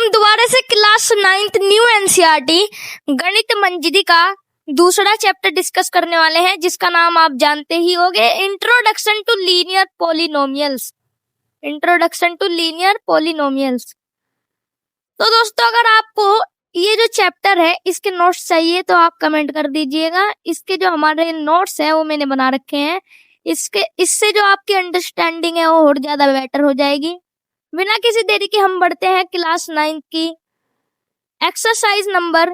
हम दोबारा से क्लास 9th न्यू एनसीईआरटी गणित मंजरी का दूसरा चैप्टर डिस्कस करने वाले हैं, जिसका नाम आप जानते ही होंगे, introduction to linear polynomials. Introduction to linear polynomials. तो दोस्तों, अगर आपको ये जो चैप्टर है इसके नोट्स चाहिए तो आप कमेंट कर दीजिएगा। इसके जो हमारे नोट्स हैं वो मैंने बना रखे हैं। इससे जो आपकी अंडरस्टैंडिंग है वो और ज्यादा बेटर हो जाएगी। बिना किसी देरी के हम बढ़ते हैं क्लास 9 की एक्सरसाइज नंबर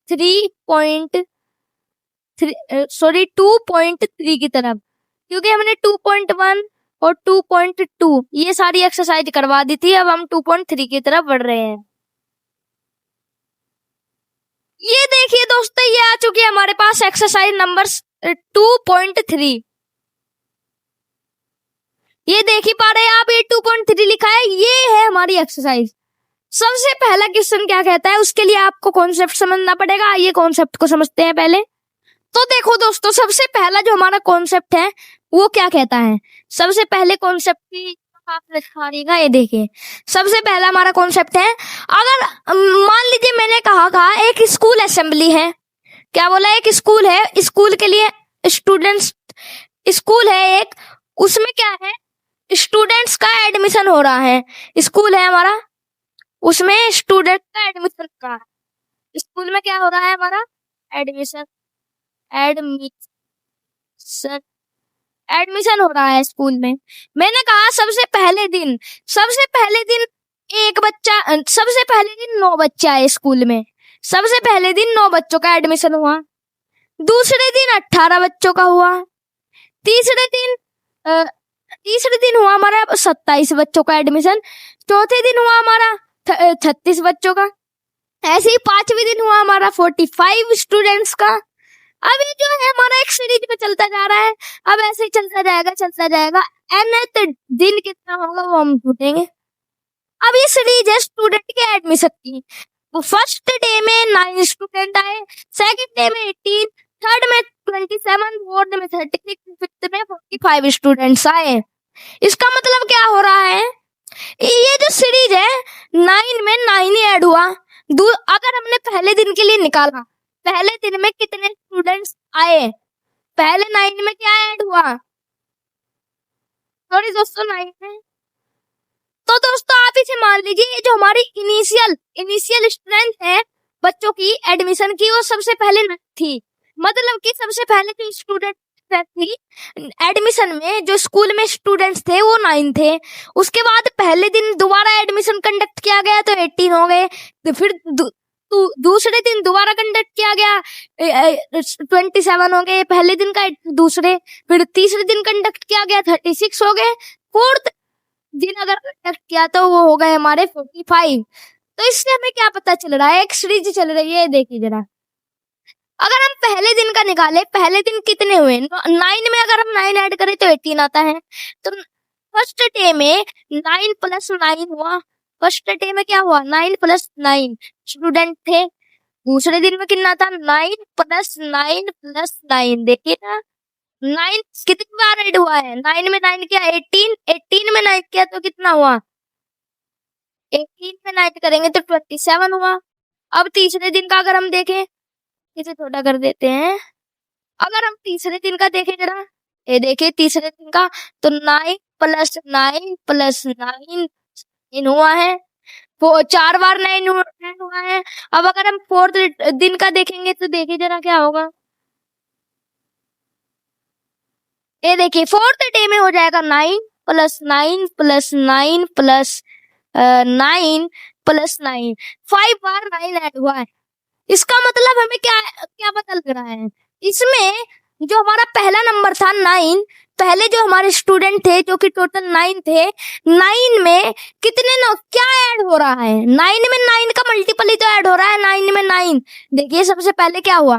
2.3 की तरफ, क्योंकि हमने 2.1 और 2.2 ये सारी एक्सरसाइज करवा दी थी। अब हम 2.3 की तरफ बढ़ रहे हैं। ये देखिए दोस्तों, ये आ चुकी है हमारे पास एक्सरसाइज नंबर 2.3। ये देख ही पा रहे हैं आप, ये 2.3 लिखा है, ये है हमारी एक्सरसाइज। सबसे पहला क्वेश्चन क्या कहता है, उसके लिए आपको कॉन्सेप्ट समझना पड़ेगा। ये कॉन्सेप्ट को समझते हैं पहले। तो देखो दोस्तों, सबसे पहला जो हमारा कॉन्सेप्ट है वो क्या कहता है। सबसे पहले कॉन्सेप्ट की आप लिखिएगा, ये देखिए सबसे पहला हमारा कॉन्सेप्ट है, अगर मान लीजिए मैंने कहा एक स्कूल असेंबली है। क्या बोला, एक स्कूल है, स्कूल के लिए स्टूडेंट्स, स्कूल है एक, उसमें क्या है, स्टूडेंट्स का एडमिशन हो रहा है। स्कूल है हमारा, उसमें स्टूडेंट का एडमिशन का है। स्कूल में क्या हो रहा है हमारा, एडमिशन हो रहा है स्कूल में। मैंने कहा सबसे पहले दिन एक बच्चा, सबसे पहले दिन 9 बच्चे आए स्कूल में। सबसे पहले दिन 9 बच्चों का एडमिशन हुआ। दूसरे दिन 18 बच्चों का हुआ। तीसरे दिन हुआ हमारा 27 बच्चों का एडमिशन। चौथे दिन हुआ हमारा 36 बच्चों का। ऐसे ही 5वें दिन हुआ हमारा 45 स्टूडेंट्स का। अब ये जो है हमारा एक सीरीज में चलता जा रहा है। अब ऐसे ही चलता जाएगा। nth दिन कितना होगा वो हम ढूंढेंगे। अब ये सीरीज है स्टूडेंट के एडमिशन की। फर्स्ट डे में 9 स्टूडेंट आए, सेकंड डे में 18, थर्ड में 27, फोर्थ में 36, फिफ्थ में 45 स्टूडेंट्स आए। इसका मतलब क्या हो रहा है, ये जो सीरीज है 9 में 9 ही ऐड हुआ। अगर हमने पहले दिन के लिए निकाला, पहले दिन में कितने स्टूडेंट्स आए, पहले 9 में क्या ऐड हुआ, सॉरी दोस्तों 9 में। तो दोस्तों आप इसे मान लीजिए, ये जो हमारी इनिशियल स्ट्रेंथ है बच्चों की एडमिशन की, वो सबसे पहले थी। मतलब कि सबसे पहले जो स्टूडेंट थी एडमिशन में, जो स्कूल में स्टूडेंट्स थे वो 9 थे। उसके बाद पहले दिन दोबारा एडमिशन कंडक्ट किया गया तो 18 हो गए। तो फिर दूसरे दिन दोबारा कंडक्ट किया गया 27 हो गए पहले दिन का दूसरे। फिर तीसरे दिन कंडक्ट किया गया 36 हो गए। फोर्थ दिन अगर कंडक्ट किया तो वो हो गए हमारे 45। तो इससे हमें क्या पता चल रहा है, एक सीरीज चल रही है, देखिए जरा। अगर हम पहले दिन का निकाले, पहले दिन कितने हुए, 9 में अगर हम 9 ऐड करें तो 18 आता है। तो फर्स्ट डे में 9 + 9 हुआ। फर्स्ट डे में क्या हुआ, 9 + 9 स्टूडेंट थे। दूसरे दिन में कितना था, 9 + 9 + 9। देखिए ना, 9 कितनी बार ऐड हुआ है, 9 में 9 किया 18, 18 में 9 किया तो कितना हुआ, 18 में 9 करेंगे तो 27 हुआ। अब तीसरे दिन का अगर हम देखें, इसे थोड़ा कर देते हैं। अगर हम तीसरे दिन का देखें जरा, ये देखिए तीसरे दिन का, तो 9 + 9 + 9 हुआ है। वो 4 बार 9 हुआ है। अब अगर हम फोर्थ दिन का देखेंगे तो देखिए जरा क्या होगा। ये देखिए फोर्थ डे में हो जाएगा 9 + 9 + 9 + 9 + 9, 5 बार 9 ऐड हुआ है। इसका मतलब हमें क्या पता लग रहा है, इसमें जो हमारा पहला नंबर था 9, पहले जो हमारे स्टूडेंट थे जो कि टोटल 9 थे, 9 में कितने क्या ऐड हो रहा है, 9 में 9 का मल्टीपल ही तो ऐड हो रहा है। 9 में 9 देखिए, सबसे पहले क्या हुआ,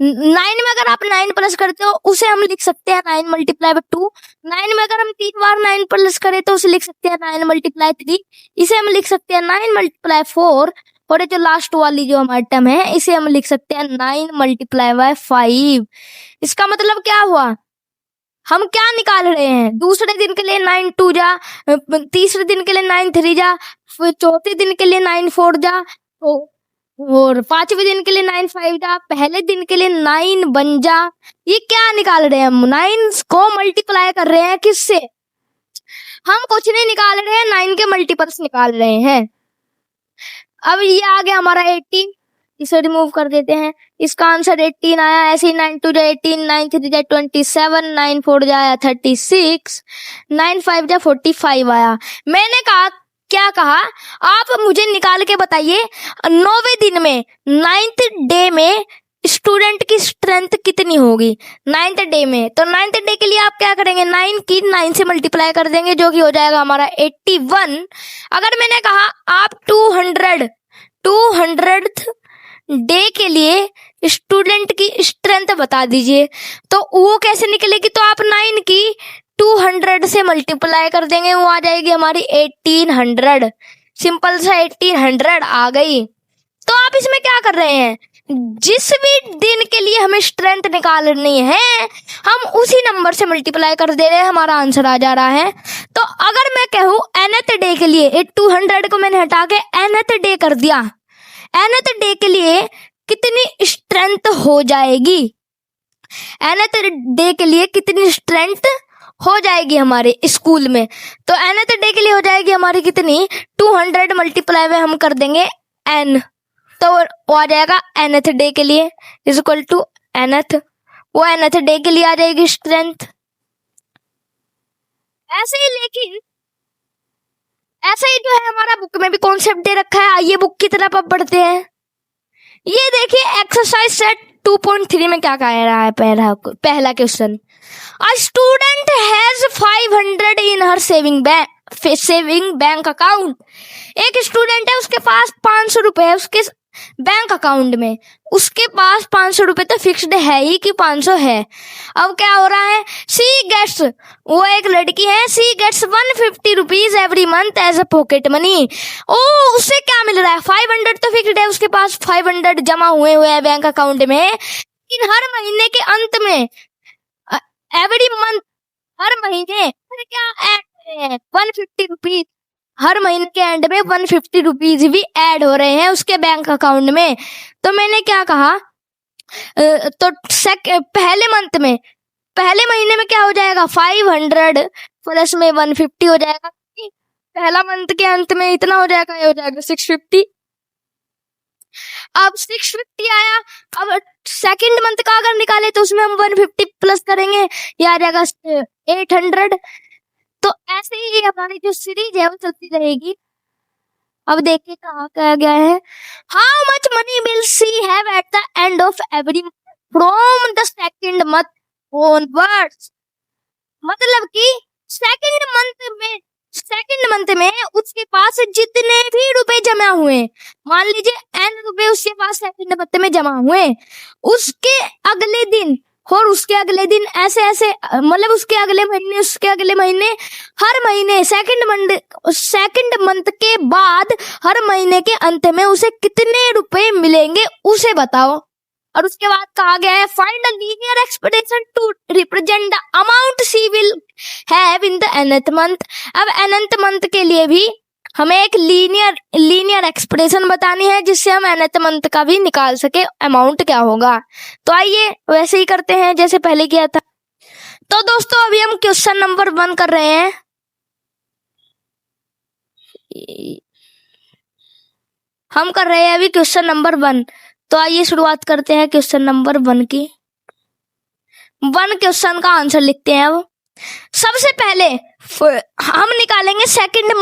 9 में अगर आप 9 प्लस करते हो उसे हम लिख सकते हैं 9 × 2। 9 में अगर हम 3 बार 9 प्लस करें तो उसे लिख सकते हैं 9 × 3। इसे हम लिख सकते हैं 9 × 4। और ये जो लास्ट वाली जो हमारी टर्म है इसे हम लिख सकते हैं 9 × 5। इसका मतलब क्या हुआ, हम क्या निकाल रहे हैं, दूसरे दिन के लिए 9 2 जा, तीसरे दिन के लिए 9 3 जा, फिर चौथे दिन के लिए 9 4 जा, और 5वें दिन के लिए 9 5 जा, पहले दिन के लिए 9 बन जा। ये क्या निकाल रहे हैं हम? 9 को मल्टीप्लाई कर रहे हैं किससे? हम कुछ नहीं निकाल रहे हैं, 9 के मल्टीपल्स निकाल रहे हैं। अब ये आ गया हमारा 18, इसे रिमूव कर देते हैं। इसका आंसर 18 आया। ऐसे ही 9 2 जा 18, 9 3 जा 27, 9 4 जाया 36, 9 5 जा 45 आया। मैंने कहा, क्या कहा, आप मुझे निकाल के बताइए 9वें दिन में 9th डे में स्टूडेंट की स्ट्रेंथ कितनी होगी 9th डे में। तो 9th डे के लिए आप क्या करेंगे, 9 की 9 से मल्टीप्लाई कर देंगे, जो कि हो जाएगा हमारा 81। अगर मैंने कहा आप 200th डे के लिए स्टूडेंट की स्ट्रेंथ बता दीजिए, तो वो कैसे निकलेगी? तो आप 9 की 200 से मल्टीप्लाई कर देंगे, वो आ जाएगी हमारी 1800। सिंपल सा 1800 आ गई। तो आप इसमें क्या कर रहे हैं, जिस भी दिन के लिए हमें स्ट्रेंथ निकालनी है हम उसी नंबर से मल्टीप्लाई कर दे रहे हैं, हमारा आंसर आ जा रहा है। तो अगर मैं कहूँ nth डे के लिए, 200 को मैंने हटा के nth डे कर दिया, nth डे के लिए कितनी स्ट्रेंथ हो जाएगी, nth डे के लिए कितनी स्ट्रेंथ हो जाएगी हमारे स्कूल में? तो nth डे के लिए हो जाएगी हमारी कितनी, 200 मल्टीप्लाई में हम कर देंगे n, तो वो आ जाएगा nth डे के लिए इज इक्वल टू nth, वो nth डे के लिए आ जाएगी स्ट्रेंथ। ऐसे ही, लेकिन ऐसा ही जो है हमारा बुक में भी कॉन्सेप्ट दे रखा है। आइए बुक की तरफ अब बढ़ते हैं। ये देखिए एक्सरसाइज सेट 2.3 में क्या कह रहा है, पहला question, a student has 500 in her saving bank account. एक स्टूडेंट है, उसके पास 500 रुपए है उसके बैंक अकाउंट में, उसके पास 500 रुपए तो फिक्स्ड है ही कि 500 है। अब क्या हो रहा है, सी गेट्स, वो एक लड़की है, she gets 150 rupees every month as a pocket money. ओ, उससे क्या मिल रहा है, 500 तो फिक्स्ड है उसके पास, 500 जमा हुए हैं बैंक अकाउंट में, लेकिन हर महीने के अंत में, एवरी मंथ, हर महीने क्या ऐड है 150 रुपीज, हर महीने के एंड में 150 रुपीज भी ऐड हो रहे हैं उसके बैंक अकाउंट में। तो मैंने क्या कहा, तो पहले महीने में क्या हो जाएगा, 500 प्लस में 150 हो जाएगा, पहला मंथ के अंत में इतना हो जाएगा, ये हो जाएगा 650। अब 650 आया, अब सेकंड मंथ का अगर निकाले तो उसमें हम 150 प्लस करेंगे, ये आ जाएगा 800। तो ऐसे ही हमारी जो सीरीज है वो चलती रहेगी। अब देखिए कहा क्या गया है, how much money will see have eight the end of every from the second month onwards. मतलब कि सेकंड मंथ में उसके पास जितने भी रुपए जमा हुए, मान लीजिए n रुपए उसके पास सेकंड मंथ में जमा हुए, उसके अगले दिन और उसके अगले दिन, ऐसे ऐसे, मतलब उसके अगले महीने, हर महीने सेकंड मंथ के बाद हर महीने के अंत में उसे कितने रुपए मिलेंगे उसे बताओ। और उसके बाद कहा गया है, find a linear expression to represent the amount she will have in the nth month. अब nth मंथ के लिए भी हमें एक लीनियर एक्सप्रेशन बतानी है, जिससे हम nth मंथ का भी निकाल सके अमाउंट क्या होगा। तो आइए वैसे ही करते हैं जैसे पहले किया था। तो दोस्तों अभी हम क्वेश्चन नंबर 1 कर रहे हैं। हम कर रहे हैं अभी क्वेश्चन नंबर 1। तो आइए शुरुआत करते हैं क्वेश्चन नंबर 1 की। 1 क्वेश्चन का आंसर लिखते हैं। अब सबसे पहले हम निकालेंगे सेकंड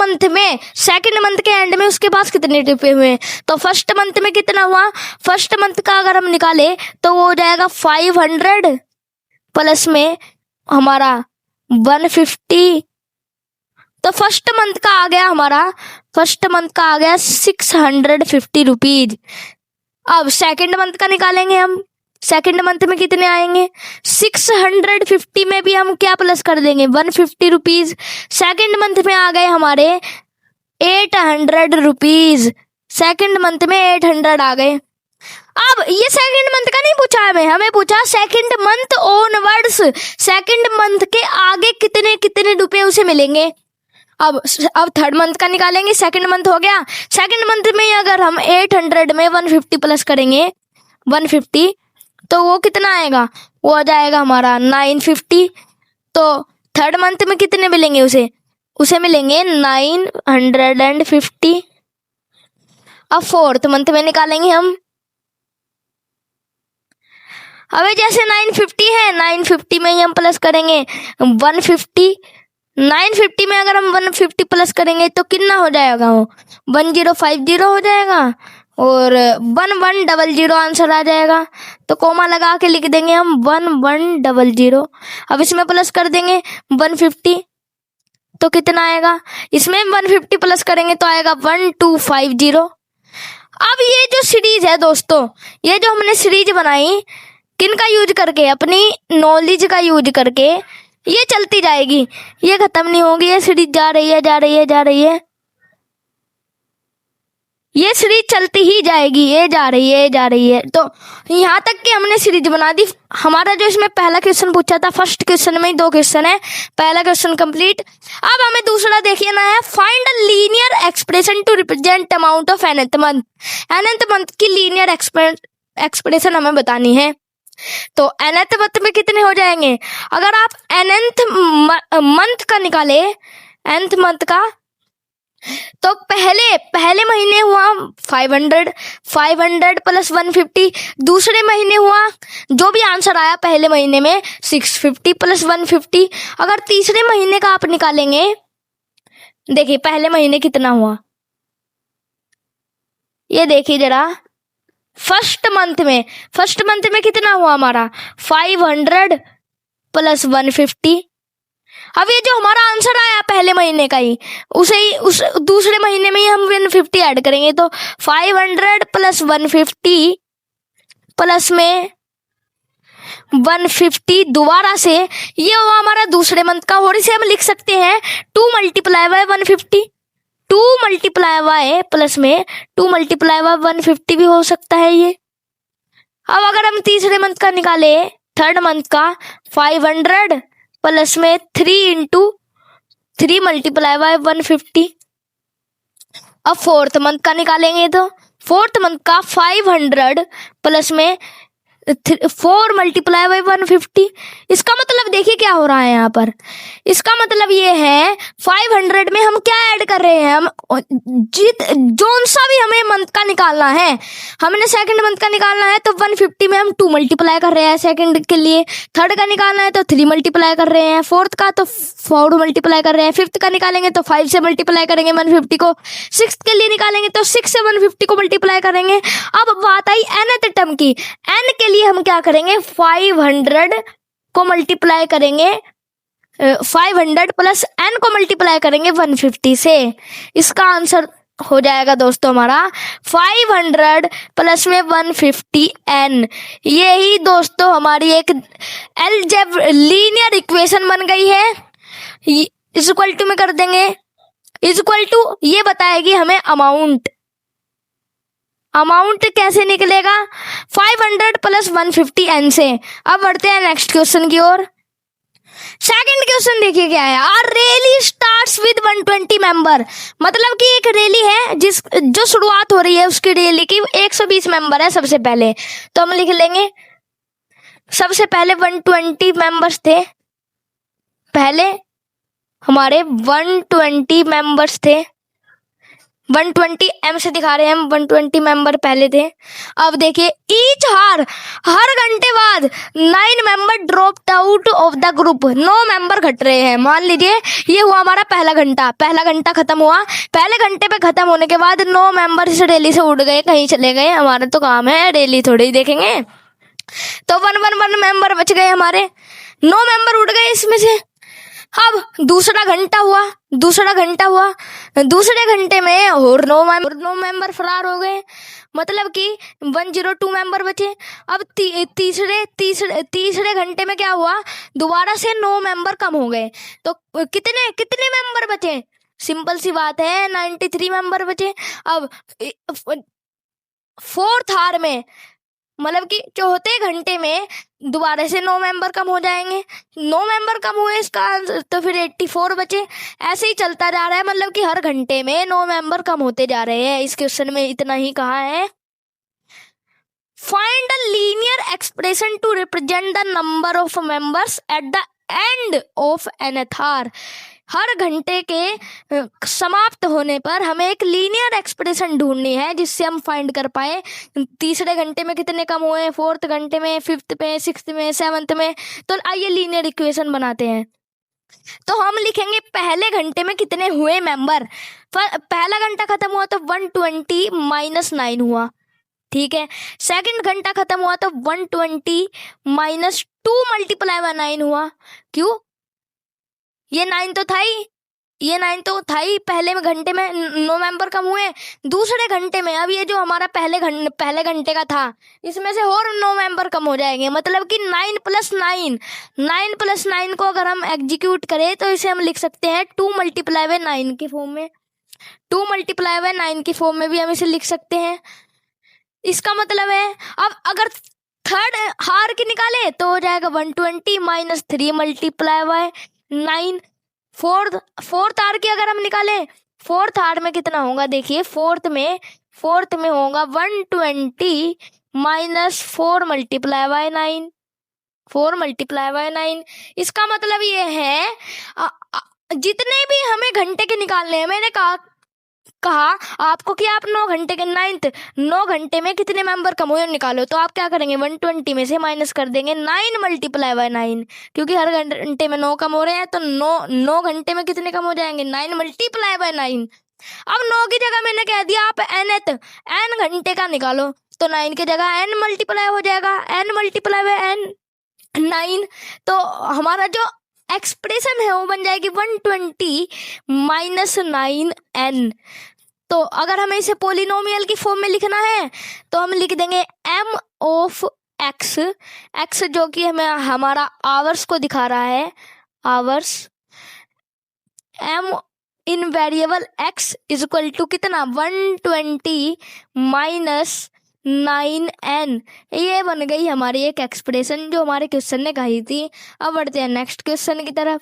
मंथ के एंड में उसके पास कितने रुपए हुए। तो फर्स्ट मंथ में कितना हुआ, फर्स्ट मंथ का अगर हम निकाले तो वो हो जाएगा 500 प्लस में हमारा 150। तो फर्स्ट मंथ का आ गया 650 रुपीज। अब सेकंड मंथ का निकालेंगे हम, सेकंड मंथ में कितने आएंगे, 650 में भी हम क्या प्लस कर देंगे 150 रुपीज। सेकंड मंथ में आ गए हमारे 800 रुपीज, सेकंड मंथ में 800 आ गए। अब ये सेकंड मंथ का नहीं पूछा हमें पूछा second month onwards, second month के आगे कितने रुपए उसे मिलेंगे। अब थर्ड मंथ का निकालेंगे। सेकंड मंथ हो गया। सेकंड मंथ में अगर हम 800 में 150 प्लस करेंगे 150, तो वो कितना आएगा, वो आ जाएगा हमारा 950। तो थर्ड मंथ में कितने मिलेंगे उसे मिलेंगे 950। अब फोर्थ मंथ में निकालेंगे हम। अबे जैसे 950 है, 950 में ही हम प्लस करेंगे 150। 950 में अगर हम 150 प्लस करेंगे तो कितना हो जाएगा, वो 1050 हो जाएगा और 1100 आंसर आ जाएगा। तो कोमा लगा के लिख देंगे हम 1100। अब इसमें प्लस कर देंगे 150, तो कितना आएगा, इसमें 150 प्लस करेंगे तो आएगा 1250। अब ये जो सीरीज है दोस्तों, ये जो हमने सीरीज बनाई किनका यूज करके, अपनी नॉलेज का यूज करके, ये चलती जाएगी, ये खत्म नहीं होगी। ये सीरीज जा रही है जा रही है जा रही है, ये सीरीज चलती ही जाएगी, ये जा रही है जा रही है। तो यहाँ तक कि हमने सीरीज बना दी। हमारा जो इसमें पहला क्वेश्चन पूछा था, फर्स्ट क्वेश्चन में ही 2 क्वेश्चन है, पहला क्वेश्चन कंप्लीट। अब हमें दूसरा देखिए ना है, find a linear expression to represent amount of nth month. nth month की लीनियर एक्सप्रेशन हमें बतानी है। तो nth मंथ में कितने हो जाएंगे, अगर आप nth मंथ का निकाले, nth मंथ का, तो पहले महीने हुआ 500 प्लस 150, दूसरे महीने हुआ जो भी आंसर आया पहले महीने में 650 प्लस 150। अगर तीसरे महीने का आप निकालेंगे, देखिए पहले महीने कितना हुआ, ये देखिए जरा, फर्स्ट मंथ में कितना हुआ हमारा 500 प्लस 150। अब ये जो हमारा आंसर आया पहले महीने का ही, उस दूसरे महीने में ही हम 150 ऐड करेंगे, तो 500 प्लस 150 प्लस में 150 दोबारा से, ये हुआ हमारा दूसरे मंथ का। और इसे हम लिख सकते हैं 2 multiply by 150, 2 multiply by plus में 2 मल्टीप्लाई बाय 150 भी हो सकता है ये। अब अगर हम तीसरे मंथ का निकाले, थर्ड मंथ का, 500 प्लस में 3 इंटू 3 मल्टीप्लाई बाय 150। अब फोर्थ मंथ का निकालेंगे, तो फोर्थ मंथ का 500 प्लस में 4 मल्टीप्लाई बाय 150। इसका मतलब देखिए क्या हो रहा है यहाँ पर, इसका मतलब ये है 500 में हम क्या ऐड कर रहे हैं, हम जोन सा भी हमें मंथ का निकालना है, हमने सेकंड मंथ का निकालना है तो 150 में हम 2 मल्टीप्लाई कर रहे हैं सेकंड के लिए, थर्ड का निकालना है तो 3 मल्टीप्लाई कर रहे हैं, फोर्थ का तो 4 मल्टीप्लाई कर रहे हैं, फिफ्थ का निकालेंगे तो 5 से मल्टीप्लाई करेंगे 150 को, सिक्स्थ के लिए निकालेंगे तो 6 से 150 को मल्टीप्लाई करेंगे। अब बात आई nth टर्म की, n के लिए हम क्या करेंगे, 500 को मल्टीप्लाई करेंगे, 500 प्लस n को मल्टीप्लाई करेंगे 150 से। इसका आंसर हो जाएगा दोस्तों हमारा 500 प्लस में 150 n। यही दोस्तों हमारी एक लीनियर इक्वेशन बन गई है। इज इक्वल टू में कर देंगे, इज इक्वल टू ये बताएगी हमें अमाउंट कैसे निकलेगा, 500 प्लस 150 n से। अब बढ़ते हैं नेक्स्ट क्वेश्चन की ओर। सेकंड क्वेश्चन देखिए क्या है, our rally starts with 120 member. मतलब कि एक रैली है जो शुरुआत हो रही है उसकी रैली की, 120 मेंबर है सबसे पहले, तो हम लिख लेंगे सबसे पहले 120 मेंबर्स थे, पहले हमारे 120 मेंबर्स थे, 120 m से दिखा रहे हैं हम, 120 मेंबर पहले थे। अब देखिए ईच हर घंटे बाद 9 member dropped out of the group, 9 member घट रहे हैं। मान लीजिए ये हुआ हमारा पहला घंटा खत्म हुआ, पहले घंटे पे खत्म होने के बाद 9 मेंबर इस रैली से उड़ गए, कहीं चले गए, हमारा तो काम है रैली थोड़ी ही देखेंगे। तो 1 मेंबर बच गए हमारे, 9 मेंबर उड़ गए इसमें से। अब दूसरा घंटा हुआ, दूसरे घंटे में और 9 मेंबर फरार हो गए, मतलब कि 102 मेंबर बचे। अब तीसरे घंटे में क्या हुआ, दोबारा से 9 मेंबर कम हो गए, तो कितने मेंबर बचे, सिंपल सी बात है 93 मेंबर बचे। अब फोर्थ आवर में मतलब कि चौथे घंटे में दोबारा से 9 मेंबर कम हो जाएंगे, 9 मेंबर कम हुए इसका आंसर, तो फिर 84 बचे। ऐसे ही चलता जा रहा है, मतलब कि हर घंटे में 9 मेंबर कम होते जा रहे हैं। इस क्वेश्चन में इतना ही कहा है। Find a linear expression to represent the number of members at the end of nth hour. हर घंटे के समाप्त होने पर हमें एक लीनियर एक्सप्रेशन ढूंढनी है जिससे हम फाइंड कर पाए तीसरे घंटे में कितने कम हुए, फोर्थ घंटे में, फिफ्थ में, सिक्स्थ में, सेवंथ में। तो आइए लीनियर इक्वेशन बनाते हैं। तो हम लिखेंगे पहले घंटे में कितने हुए मेंबर। पहला घंटा खत्म हुआ तो 120 माइनस 9 हुआ, ठीक है। सेकंड घंटा खत्म हुआ तो 120 माइनस 2 मल्टीप्लाई बाय 9 हुआ। क्यों? ये 9 तो था ही, ये 9 तो था ही। पहले में घंटे में 9 मेंबर कम हुए। दूसरे घंटे में अब ये जो हमारा पहले घंटे का था इसमें से और 9 मेंबर कम हो जाएंगे, मतलब कि 9 प्लस 9, 9 प्लस 9 को अगर हम एग्जीक्यूट करें तो इसे हम लिख सकते हैं 2 मल्टीप्लाई बाय 9 के फॉर्म में। 2 मल्टीप्लाई बाय 9 के फॉर्म में भी हम इसे लिख सकते हैं। इसका मतलब है अब अगर थर्ड हार की निकाले तो हो जाएगा 120 minus 3 multiply by 9। Fourth hour की अगर हम निकाले, फोर्थ आर में कितना होगा देखिए, फोर्थ में होगा 120 minus 4 multiply by 9, 4 multiply by 9। इसका मतलब ये है जितने भी हमें घंटे के निकालने हैं, मैंने कहा आपको कि आप 9 घंटे के 9 घंटे में कितने मेंबर कम हुए निकालो। तो आप क्या करेंगे, 120 में से माइनस कर देंगे 9 मल्टीप्लाई बाय 9, क्योंकि हर घंटे में 9 कम हो रहे हैं तो 9 घंटे में कितने कम हो जाएंगे, 9 मल्टीप्लाई बाय 9। अब 9 की जगह मैंने कह दिया आप n घंटे का निकालो, तो 9 की जगह n मल्टीप्लाई हो जाएगा, n मल्टीप्लाई बाय n 9। तो हमारा जो एक्सप्रेशन है वो बन जाएगी 120 माइनस 9n। तो अगर हमें इसे पोलिनोमियल की फॉर्म में लिखना है तो हम लिख देंगे m ऑफ x जो कि हमें हमारा आवर्स को दिखा रहा है, hours, m in variable x is equal to कितना, 120 माइनस 9n। ये बन गई हमारी एक एक्सप्रेशन जो हमारे क्वेश्चन ने कही थी। अब बढ़ते हैं नेक्स्ट क्वेश्चन की तरफ।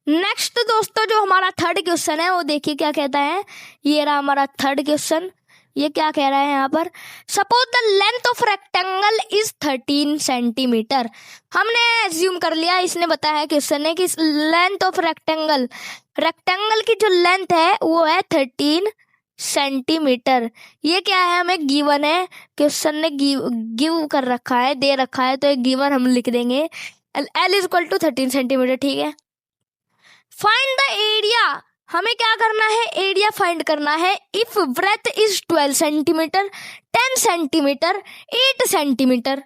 नेक्स्ट दोस्तों जो हमारा थर्ड क्वेश्चन है वो देखिए क्या कहता है। ये रहा हमारा थर्ड क्वेश्चन। ये क्या कह रहा है यहाँ पर, suppose the length of rectangle is 13 centimetre. हमने एज्यूम कर लिया, इसने बताया है क्वेश्चन ने कि लेंथ ऑफ रेक्टेंगल की जो लेंथ है वो है 13 सेंटीमीटर। ये क्या है, हमें गिवन है, क्वेश्चन ने गिव कर रखा है, दे रखा है, तो एक गिवन हम लिख देंगे L is equal to 13 centimetre, ठीक है। फाइंड द एरिया, हमें क्या करना है, एरिया फाइंड करना है। If breadth is 12 centimetre, 10 centimetre, 8 centimetre,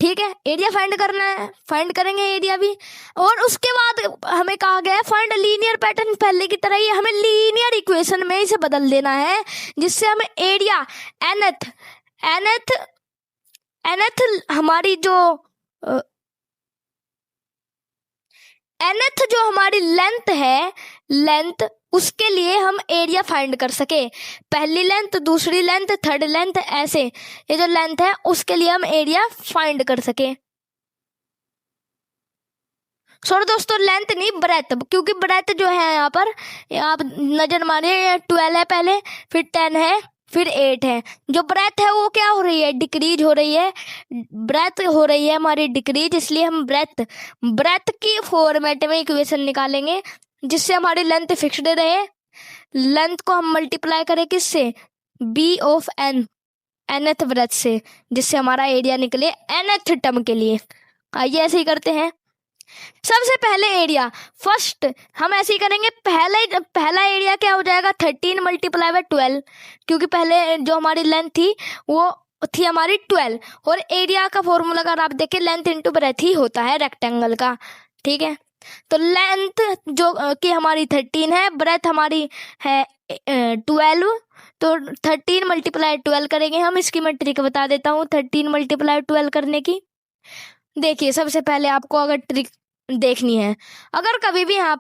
ठीक है। एरिया फाइंड करना है, फाइंड करेंगे एरिया भी। और उसके बाद हमें कहा गया है फाइंड लीनियर पैटर्न, पहले की तरह ही हमें लीनियर इक्वेशन में इसे बदल देना है जिससे हमें एरिया nth हमारी जो nth जो हमारी लेंथ है, लेंथ, उसके लिए हम एरिया फाइंड कर सके। पहली लेंथ, दूसरी लेंथ, थर्ड लेंथ, ऐसे ये जो लेंथ है उसके लिए हम एरिया फाइंड कर सके। सॉरी दोस्तों, लेंथ नहीं, ब्रेथ, क्योंकि ब्रेथ जो है यहाँ पर आप नजर मारिए, 12 है पहले, फिर 10 है, फिर 8 है। जो ब्रेथ है वो क्या हो रही है, डिक्रीज हो रही है, ब्रेथ हो रही है हमारी डिक्रीज, इसलिए हम ब्रेथ की फॉर्मेट में इक्वेशन निकालेंगे जिससे हमारी लेंथ फिक्स्ड रहे। लेंथ को हम मल्टीप्लाई करें किससे, b of n, nth breadth से, जिससे हमारा एरिया निकले nth टर्म के लिए। आइए ऐसे ही करते हैं। सबसे पहले एरिया, फर्स्ट हम ऐसे ही करेंगे, पहला एरिया क्या हो जाएगा, 13 मल्टीप्लाई बाय 12, क्योंकि पहले जो हमारी लेंथ थी वो थी हमारी 12, और एरिया का फॉर्मूला अगर आप देखें लेंथ इंटू ब्रेथ ही होता है रेक्टेंगल का, ठीक है। तो लेंथ जो कि हमारी 13 है, ब्रेथ हमारी है 12, तो 13 मल्टीप्लाई 12 करेंगे हम। इसकी मैं ट्रिक बता देता हूँ 13 मल्टीप्लाई 12 करने की। देखिए सबसे पहले आपको अगर ट्रिक देखनी है। अगर कभी भी यहाँ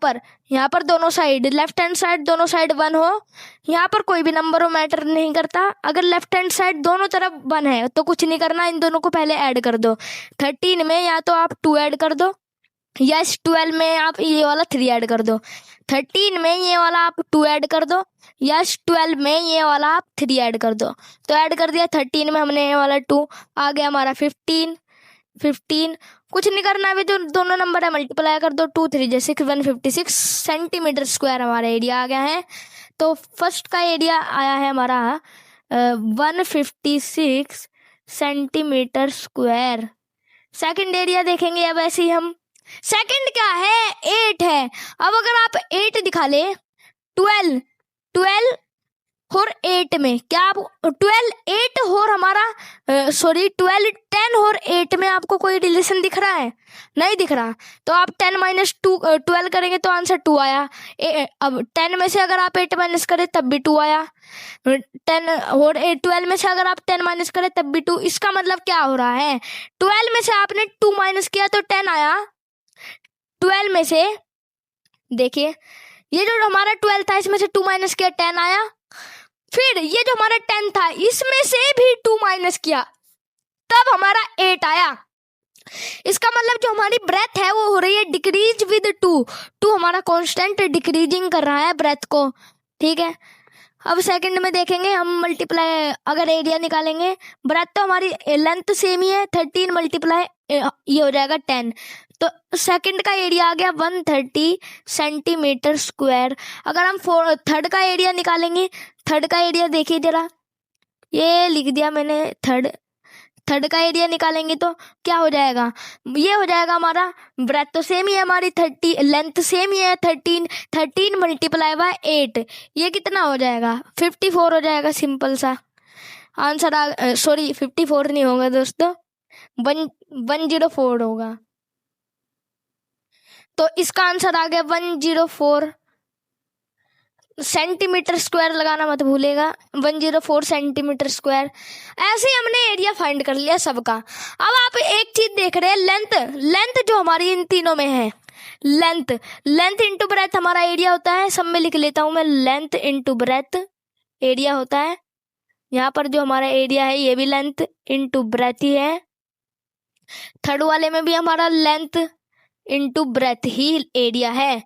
पर दोनों साइड, लेफ्ट हैंड साइड दोनों साइड 1 हो, यहाँ पर कोई भी नंबर हो मैटर नहीं करता, अगर लेफ्ट हैंड साइड दोनों तरफ 1 है तो कुछ नहीं करना, इन दोनों को पहले ऐड कर दो। 13 में या तो आप 2 ऐड कर दो, या इस 12 में आप ये वाला 3 ऐड कर दो। 13 में ये वाला आप 2 ऐड कर दो, या इस 12 में ये वाला आप 3 ऐड कर दो। तो ऐड कर दिया 13 में हमने ये वाला 2, आ गया हमारा 15। कुछ नहीं करना, अभी जो दोनों नंबर है मल्टीप्लाई कर दो, 2 3 6 156 सेंटीमीटर स्क्वायर हमारा एरिया आ गया है। तो फर्स्ट का एरिया आया है हमारा 156 सेंटीमीटर स्क्वायर। सेकंड एरिया देखेंगे अब ऐसे ही हम, सेकंड क्या है 8 है। अब अगर आप 8 दिखा ले, 12 और 8 में क्या आप 12 8 और हमारा 12 10 और 8 में आपको कोई रिलेशन दिख रहा है? नहीं दिख रहा। तो आप 10 माइनस 2 12 करेंगे तो आंसर 2 आया। अब 10 में से अगर आप 8 माइनस करें तब भी 2 आया। 10 और 12 में से अगर आप 10 माइनस करें तब भी 2। इसका मतलब क्या हो रहा है, 12 में से आपने 2 माइनस किया तो 10 आया। 12 में से देखिए, ये जो हमारा 12 था इसमें से 2 माइनस किया 10 आया। फिर ये जो हमारा 10 था इसमें से भी 2 माइनस किया तब हमारा 8 आया। इसका मतलब जो हमारी ब्रेथ है वो हो रही है डिक्रीज विद 2 हमारा कांस्टेंट डिक्रीजिंग कर रहा है ब्रेथ को, ठीक है। अब सेकंड में देखेंगे हम, मल्टीप्लाई अगर एरिया निकालेंगे, ब्रेथ तो हमारी लेंथ सेम ही है, 13 मल्टीप्लाई ये हो जाएगा 10। तो सेकंड का एरिया आ गया 130 सेंटीमीटर स्क्वायर। अगर हम थर्ड का एरिया निकालेंगे, थर्ड का एरिया देखिए जरा, ये लिख दिया मैंने, थर्ड का एरिया निकालेंगे तो क्या हो जाएगा, ये हो जाएगा हमारा, ब्रेथ तो सेम ही है हमारी 30, लेंथ सेम ही है 13 मल्टीप्लाई बाय 8, ये कितना हो जाएगा 54 हो जाएगा। सिंपल सा आंसर सॉरी 54 नहीं होगा दोस्तों, 104 होगा। तो इसका आंसर आ गया 104 सेंटीमीटर स्क्वायर, लगाना मत भूलेगा, 104 सेंटीमीटर स्क्वायर। ऐसे ही हमने एरिया फाइंड कर लिया सबका। अब आप एक चीज देख रहे हैं, लेंथ जो हमारी इन तीनों में है, लेंथ इंटू ब्रेथ हमारा एरिया होता है। सब में लिख लेता हूं मैं, लेंथ इंटू ब्रेथ एरिया होता है। यहाँ पर जो हमारा एरिया है ये भी लेंथ इंटू ब्रेथ ही है। थर्ड वाले में भी हमारा लेंथ इंटू ब्रेथ ही एरिया है।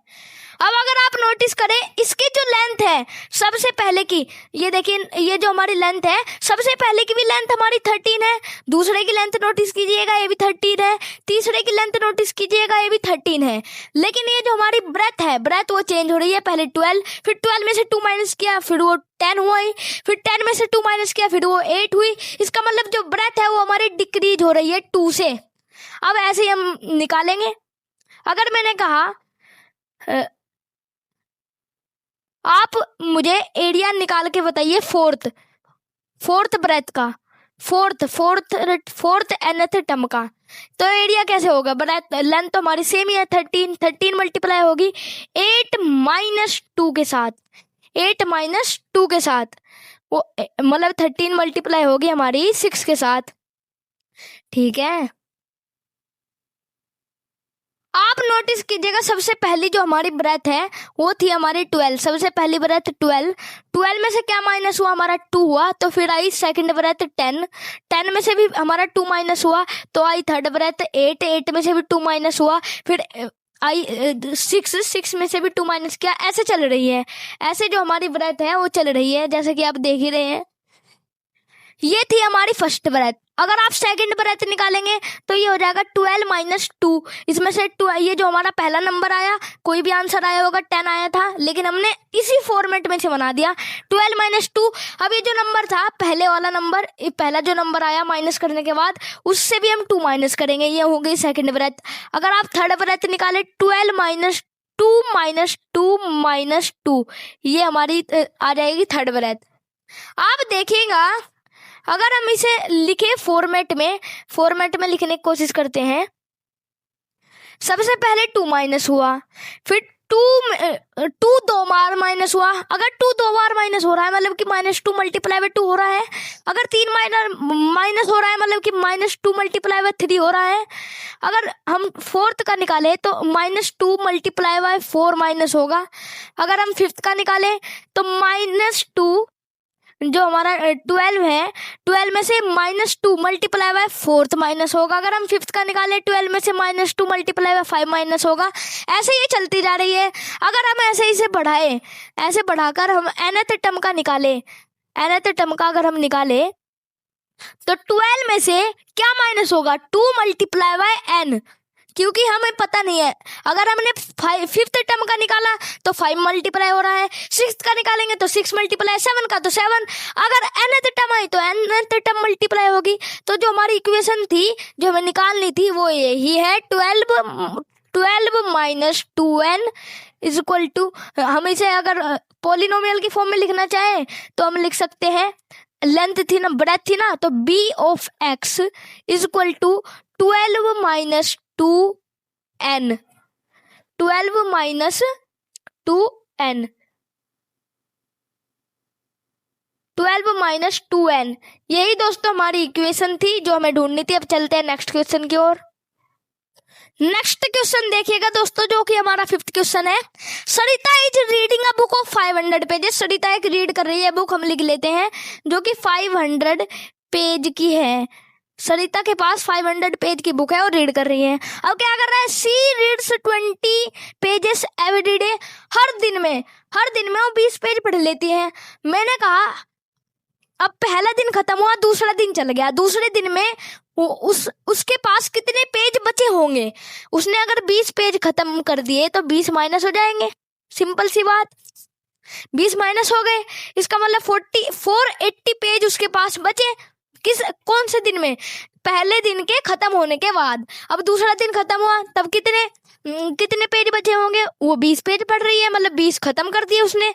अब अगर आप नोटिस करें, इसकी जो लेंथ है सबसे पहले की, ये देखिए, ये जो हमारी लेंथ है सबसे पहले की भी लेंथ हमारी 13 है, दूसरे की लेंथ नोटिस कीजिएगा ये भी 13 है, तीसरे की लेंथ नोटिस कीजिएगा ये भी 13 है। लेकिन ये जो हमारी ब्रेथ है, ब्रेथ वो चेंज हो रही है, पहले 12, फिर 12 में से 2 माइनस किया फिर वो 10 हुआ ही, फिर 10 में से 2 माइनस किया फिर वो 8 हुई। इसका मतलब जो ब्रेथ है वो हमारी डिक्रीज हो रही है 2 से। अब ऐसे ही हम निकालेंगे। अगर मैंने कहा आप मुझे एरिया निकाल के बताइए फोर्थ ब्रेथ का, फोर्थ एनथ टर्म का, तो एरिया कैसे होगा? ब्रेथ लेंथ तो हमारी सेम ही है 13 मल्टीप्लाई होगी 8 माइनस 2 के साथ, 8 माइनस 2 के साथ, वो मतलब 13 मल्टीप्लाई होगी हमारी 6 के साथ, ठीक है। आप नोटिस कीजिएगा सबसे पहली जो हमारी ब्रेथ है वो थी हमारी 12, सबसे पहली ब्रेथ 12 में से क्या माइनस हुआ, हमारा 2 हुआ, तो फिर आई सेकंड ब्रेथ 10 में से भी हमारा 2 माइनस हुआ, तो आई थर्ड ब्रेथ 8 में से भी 2 माइनस हुआ, फिर आई 6 में से भी 2 माइनस किया। ऐसे चल रही है, ऐसे जो हमारी ब्रेथ है वो चल रही है, जैसे कि आप देख ही रहे हैं। ये थी हमारी फर्स्ट ब्रेथ। अगर आप सेकंड ब्रेथ निकालेंगे तो ये हो जाएगा 12 माइनस 2, इसमें से 2, ये जो हमारा पहला नंबर आया, कोई भी आंसर आया होगा 10 आया था, लेकिन हमने इसी फॉर्मेट में से बना दिया 12 माइनस 2। अब ये जो नंबर था पहले वाला नंबर, पहला जो नंबर आया माइनस करने के बाद उससे भी हम 2 माइनस करेंगे, ये हो गई सेकंड ब्रेथ। अगर आप थर्ड ब्रेथ निकाले 12 माइनस 2 माइनस 2 माइनस 2, ये हमारी आ जाएगी थर्ड ब्रेथ। आप देखिएगा अगर हम इसे लिखे फॉर्मेट में लिखने की कोशिश करते हैं, सबसे पहले 2 माइनस हुआ, फिर टू दो बार माइनस हुआ, अगर टू दो बार माइनस हो रहा है मतलब कि -2 मल्टीप्लाई बाय 2 हो रहा है। अगर 3 माइनस हो रहा है मतलब कि -2 मल्टीप्लाई बाय 3 हो रहा है। अगर हम फोर्थ का निकाले तो -2 मल्टीप्लाई बाय 4 माइनस होगा। अगर हम फिफ्थ का निकाले तो -2 जो हमारा 12 है, 12 में से -2 मल्टीप्लाई बाय 4 माइनस होगा। अगर हम फिफ्थ का निकाले 12 में से -2 मल्टीप्लाई बाय 5 माइनस होगा। ऐसे ये चलती जा रही है। अगर हम ऐसे इसे बढ़ाए, ऐसे बढ़ाकर हम nth टर्म का निकाले, nth टर्म का अगर हम निकाले तो 12 में से क्या माइनस होगा, 2 मल्टीप्लाई बाय n, क्योंकि हमें पता नहीं है। अगर हमने फिफ्थ टर्म का निकाला तो 5 मल्टीप्लाई हो रहा है, सिक्स्थ का निकालेंगे तो 6 मल्टीप्लाई 7 का तो 7। अगर nth टर्म आई तो nth टर्म मल्टीप्लाई होगी। तो जो हमारी इक्वेशन थी जो हमें निकालनी थी वो यही है, 12 minus 2n is equal to, हम इसे अगर पॉलिनोमियल की फॉर्म में लिखना चाहें तो हम लिख सकते हैं, लेंथ थी ना, ब्रेथ थी ना, तो b of x is equal to 12 minus 2n, 12 minus 2n, 12 minus 2n। यही दोस्तों हमारी इक्वेशन थी जो हमें ढूंढनी थी। अब चलते हैं नेक्स्ट क्वेश्चन की ओर। नेक्स्ट क्वेश्चन देखिएगा दोस्तों, जो कि हमारा फिफ्थ क्वेश्चन है। Sarita is reading a book of 500 pages. Sarita एक रीड कर रही है बुक, हम लिख लेते हैं, जो कि 500 पेज की है। सरिता के पास 500 पेज की बुक है और रीड कर रही है। अब क्या कर रहा है, सी रीड्स 20 पेजेस एवरी डे। हर दिन में वो 20 पेज पढ़ लेती है। मैंने कहा अब पहला दिन खत्म हुआ, दूसरा दिन चल गया, दूसरे दिन में उसके पास कितने पेज बचे होंगे। उसने अगर 20 पेज खत्म कर दिए तो 20 माइनस हो जाएंगे, सिंपल सी बात। 20 माइनस हो गए, इसका मतलब 480 पेज उसके पास बचे। कौन से दिन में, पहले दिन के खत्म होने के बाद। अब दूसरा दिन खत्म हुआ तब कितने पेज बचे होंगे, वो 20 पेज पढ़ रही है, मतलब 20 खत्म कर दिए उसने।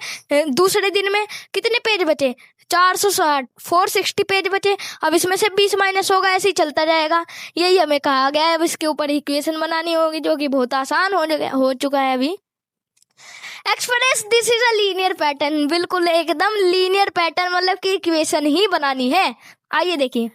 दूसरे दिन में कितने पेज बचे, 460, 460 पेज बचे। अब इसमें से 20 माइनस होगा, ऐसे ही चलता जाएगा। यही हमें कहा गया है। अब इसके ऊपर इक्वेशन बनानी होगी, जो कि बहुत आसान हो चुका है अभी। Express this is a linear pattern, बिल्कुल एकदम लीनियर पैटर्न, मतलब कि इक्वेशन ही बनानी है। आइए देखिए,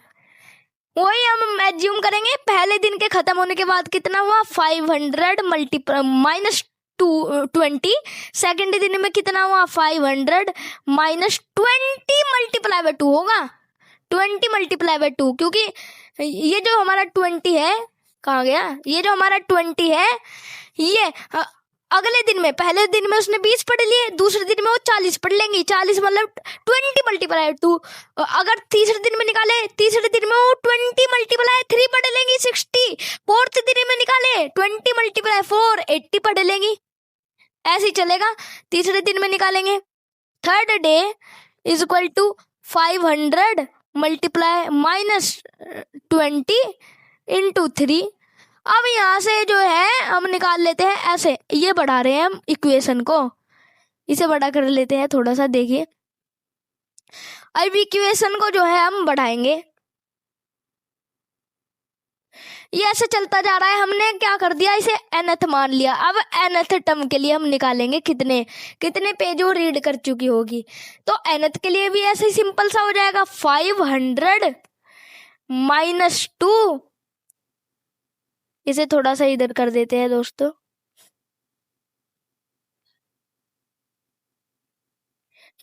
वही हम एज्यूम करेंगे, पहले दिन के खत्म होने के बाद कितना हुआ, 500 माइनस 20। सेकेंड दिन में कितना हुआ, 500 माइनस 20 मल्टीप्लाई बाय 2 होगा, 20 मल्टीप्लाई बाय 2, क्योंकि ये जो हमारा 20 है, कहाँ गया, ये जो हमारा 20 है, ये अगले दिन में, पहले दिन में उसने 20 पढ़ लिए, दूसरे दिन में वो 40 पढ़ लेंगी। 40 मतलब 20 मल्टीप्लाई 2। अगर तीसरे दिन में निकाले, तीसरे दिन में वो 20 मल्टीप्लाई 3 पढ़ लेंगी, 60। फोर्थ दिन में निकाले 20 मल्टीप्लाई 4, 80 पढ़ लेंगी। ऐसे ही चलेगा, तीसरे दिन में निकालेंगे। Third day is equal to 500 multiply minus 20 into 3। अब यहाँ से जो है हम निकाल लेते हैं, ऐसे ये बढ़ा रहे हैं हम इक्वेशन को, इसे बड़ा कर लेते हैं थोड़ा सा। देखिए अब इक्वेशन को जो है हम बढ़ाएंगे, ये ऐसे चलता जा रहा है। हमने क्या कर दिया, इसे nth मान लिया। अब nth टर्म के लिए हम निकालेंगे कितने पेज वो रीड कर चुकी होगी। तो nth के लिए भी ऐसे सिंपल सा हो जाएगा, 500 माइनस 2। इसे थोड़ा सा इधर कर देते हैं दोस्तों।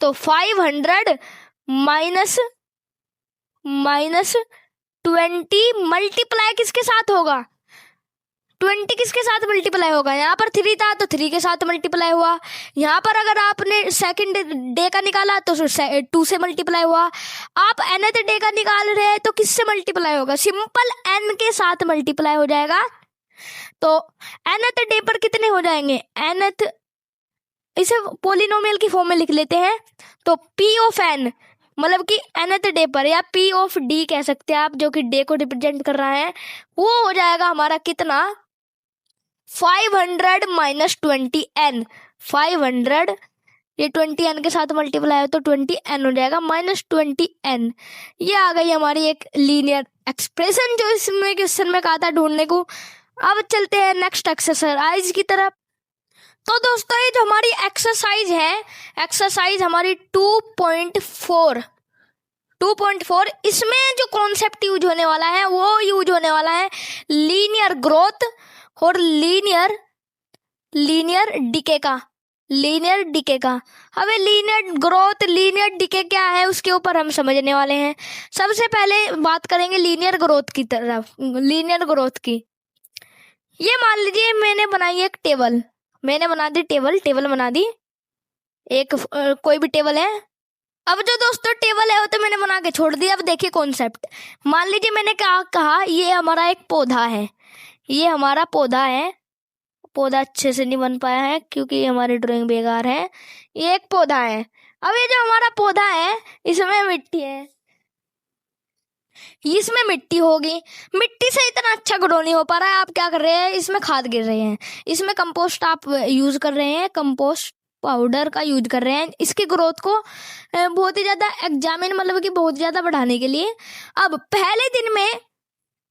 तो 500 माइनस 20 मल्टीप्लाई किसके साथ होगा, 20 किसके साथ मल्टीप्लाई होगा, यहाँ पर 3 था तो 3 के साथ मल्टीप्लाई हुआ। यहाँ पर अगर आपने सेकंड डे का निकाला तो 2 से मल्टीप्लाई हुआ। आप nth डे का निकाल रहे हैं तो किससे मल्टीप्लाई होगा, सिंपल n के साथ मल्टीप्लाई हो जाएगा। तो nth डे पर कितने हो जाएंगे, nth, इसे पॉलिनोमियल की फॉर्म में लिख लेते हैं। तो p ऑफ n मतलब कि nth डे पर, या p ऑफ d कह सकते हैं आप, जो कि डे को रिप्रेजेंट कर रहा है, वो हो जाएगा हमारा कितना, 500 माइनस 20n। 500 ये 20n के साथ मल्टीप्लाई हो तो 20n हो जाएगा, माइनस 20n। ये आ गई हमारी एक लीनियर एक्सप्रेशन जो इसमें क्वेश्चन में कहा था ढूंढने को। अब चलते हैं नेक्स्ट एक्सरसाइज की तरफ। तो दोस्तों ये जो हमारी एक्सरसाइज है, एक्सरसाइज हमारी 2.4 इसमें जो कॉन्सेप्ट यूज होने वाला है वो यूज होने वाला है लीनियर ग्रोथ और लीनियर डिके का। हमें लीनियर ग्रोथ लीनियर डिके क्या है उसके ऊपर हम समझने वाले हैं। सबसे पहले बात करेंगे लीनियर ग्रोथ की तरफ। लीनियर ग्रोथ की, ये मान लीजिए मैंने बनाई एक टेबल, मैंने बना दी टेबल बना दी, एक कोई भी टेबल है। अब जो दोस्तों टेबल है वो तो मैंने बना के छोड़ दिया। अब देखिए कॉन्सेप्ट, मान लीजिए मैंने क्या कहा, ये हमारा एक पौधा है, ये हमारा पौधा है। पौधा अच्छे से नहीं बन पाया है क्योंकि हमारी ड्राइंग बेकार है। ये एक पौधा है। अब ये जो हमारा पौधा है इसमें मिट्टी है, इसमें मिट्टी होगी। मिट्टी से इतना अच्छा ग्रो नहीं हो पा रहा है। आप क्या कर रहे हैं, इसमें खाद गिर रहे हैं, इसमें कंपोस्ट आप यूज कर रहे हैं, कंपोस्ट पाउडर का यूज कर रहे हैं इसकी ग्रोथ को बहुत ही ज्यादा एग्जामिन मतलब कि बहुत ज्यादा बढ़ाने के लिए। अब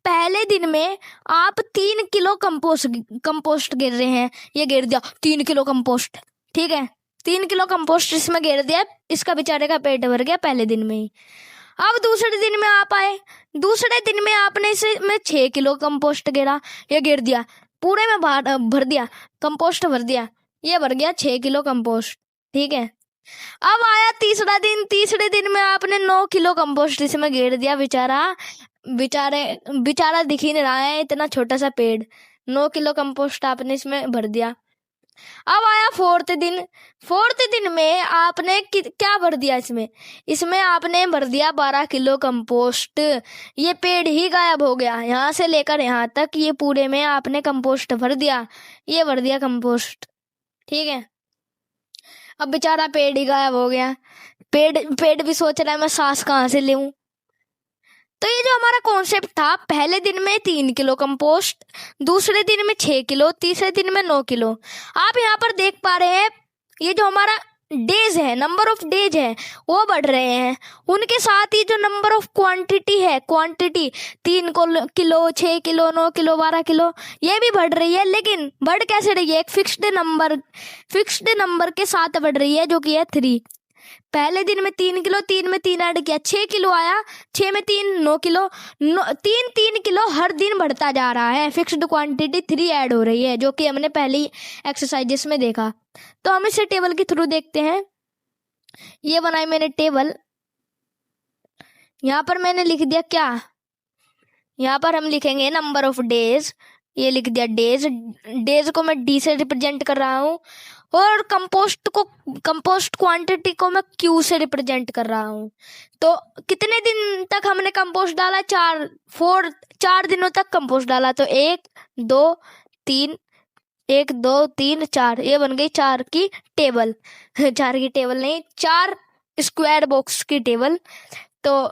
पहले दिन में आप 3 किलो कंपोस्ट गिर रहे हैं, ये गिर दिया 3 किलो कंपोस्ट, ठीक है, 3 किलो कंपोस्ट इसमें गिर दिया, इसका बेचारे का पेट भर गया पहले दिन में ही। अब दूसरे दिन में आप आए, दूसरे दिन में आपने इसमें 6 किलो कंपोस्ट गिरा, ये गिर दिया पूरे में भर दिया, कंपोस्ट भर दिया, ये भर गया 6 किलो कंपोस्ट, ठीक है। अब आया तीसरा दिन, तीसरे दिन में आपने 9 किलो कंपोस्ट इसमें गिर दिया। बेचारा दिख ही नहीं रहा है, इतना छोटा सा पेड़, 9 किलो कंपोस्ट आपने इसमें भर दिया। अब आया फोर्थ दिन में आपने क्या भर दिया, इसमें आपने भर दिया 12 किलो कंपोस्ट। ये पेड़ ही गायब हो गया, यहाँ से लेकर यहाँ तक ये पूरे में आपने कंपोस्ट भर दिया, ये भर दिया कंपोस्ट, ठीक है। अब बेचारा पेड़ ही गायब हो गया, पेड़ भी सोच रहा है मैं सांस कहाँ से लूं। तो ये जो हमारा कॉन्सेप्ट था, पहले दिन में 3 किलो कंपोस्ट, दूसरे दिन में 6 किलो, तीसरे दिन में 9 किलो। आप यहाँ पर देख पा रहे हैं ये जो हमारा डेज है, नंबर ऑफ डेज है वो बढ़ रहे हैं, उनके साथ ही जो नंबर ऑफ क्वांटिटी है, quantity 3 kilo, 6 kilo, 9 kilo, 12 kilo, ये भी बढ़ रही है। लेकिन बढ़ कैसे रही है, एक फिक्स्ड नंबर के साथ बढ़ रही है जो कि है 3। पहले दिन में 3 किलो, 3 में 3 ऐड किया 6 किलो आया, 6 में 3 9 किलो, 3 किलो हर दिन बढ़ता जा रहा है, फिक्स्ड क्वांटिटी 3 ऐड हो रही है, जो कि हमने पहली एक्सरसाइजेस में देखा। तो हम इसे टेबल के थ्रू देखते हैं। ये बनाई मैंने टेबल, यहाँ पर मैंने लिख दिया क्या, यहाँ पर हम लिखेंगे नंबर ऑफ डेज, ये लिख दिया डेज को मैं डी से रिप्रेजेंट कर रहा हूँ, और कंपोस्ट क्वांटिटी को मैं क्यू से रिप्रेजेंट कर रहा हूँ। तो कितने दिन तक हमने कंपोस्ट डाला, 4 दिनों तक कंपोस्ट डाला। तो 1 2 3 4, ये बन गई 4 की टेबल 4 की टेबल नहीं, 4 स्क्वायर बॉक्स की टेबल। तो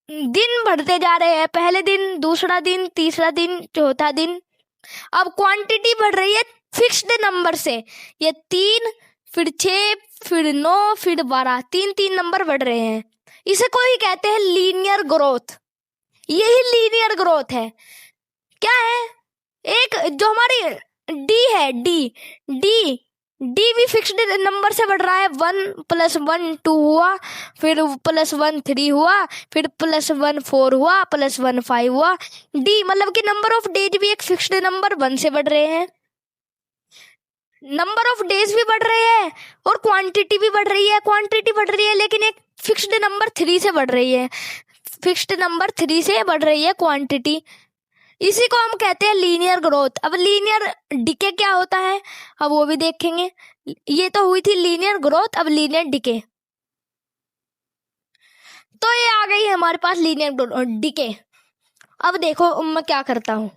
दिन बढ़ते जा रहे हैं, पहले दिन, दूसरा दिन, तीसरा दिन, चौथा दिन। अब क्वांटिटी बढ़ रही है फिक्स्ड नंबर से, ये 3 फिर 6 फिर 9 फिर 12, 3 नंबर बढ़ रहे हैं। इसे कोई कहते हैं लीनियर ग्रोथ, यही लीनियर ग्रोथ है। क्या है, एक जो हमारी डी है, डी भी फिक्स्ड नंबर से बढ़ रहा है, 1 + 1 2 हुआ, फिर +1 3 हुआ, फिर +1 4 हुआ, +1 5 हुआ। डी मतलब कि नंबर ऑफ डेज भी एक फिक्स्ड नंबर 1 से बढ़ रहे हैं, नंबर ऑफ डेज भी बढ़ रहे हैं और क्वांटिटी भी बढ़ रही है। क्वांटिटी बढ़ रही है लेकिन एक फिक्स्ड नंबर 3 से बढ़ रही है, फिक्स्ड नंबर 3 से बढ़ रही है क्वांटिटी। इसी को हम कहते हैं लीनियर ग्रोथ। अब लीनियर डिके क्या होता है, अब वो भी देखेंगे। ये तो हुई थी लीनियर ग्रोथ, अब लीनियर डिके। तो ये आ गई है हमारे पास लीनियर डिके। अब देखो मैं क्या करता हूँ,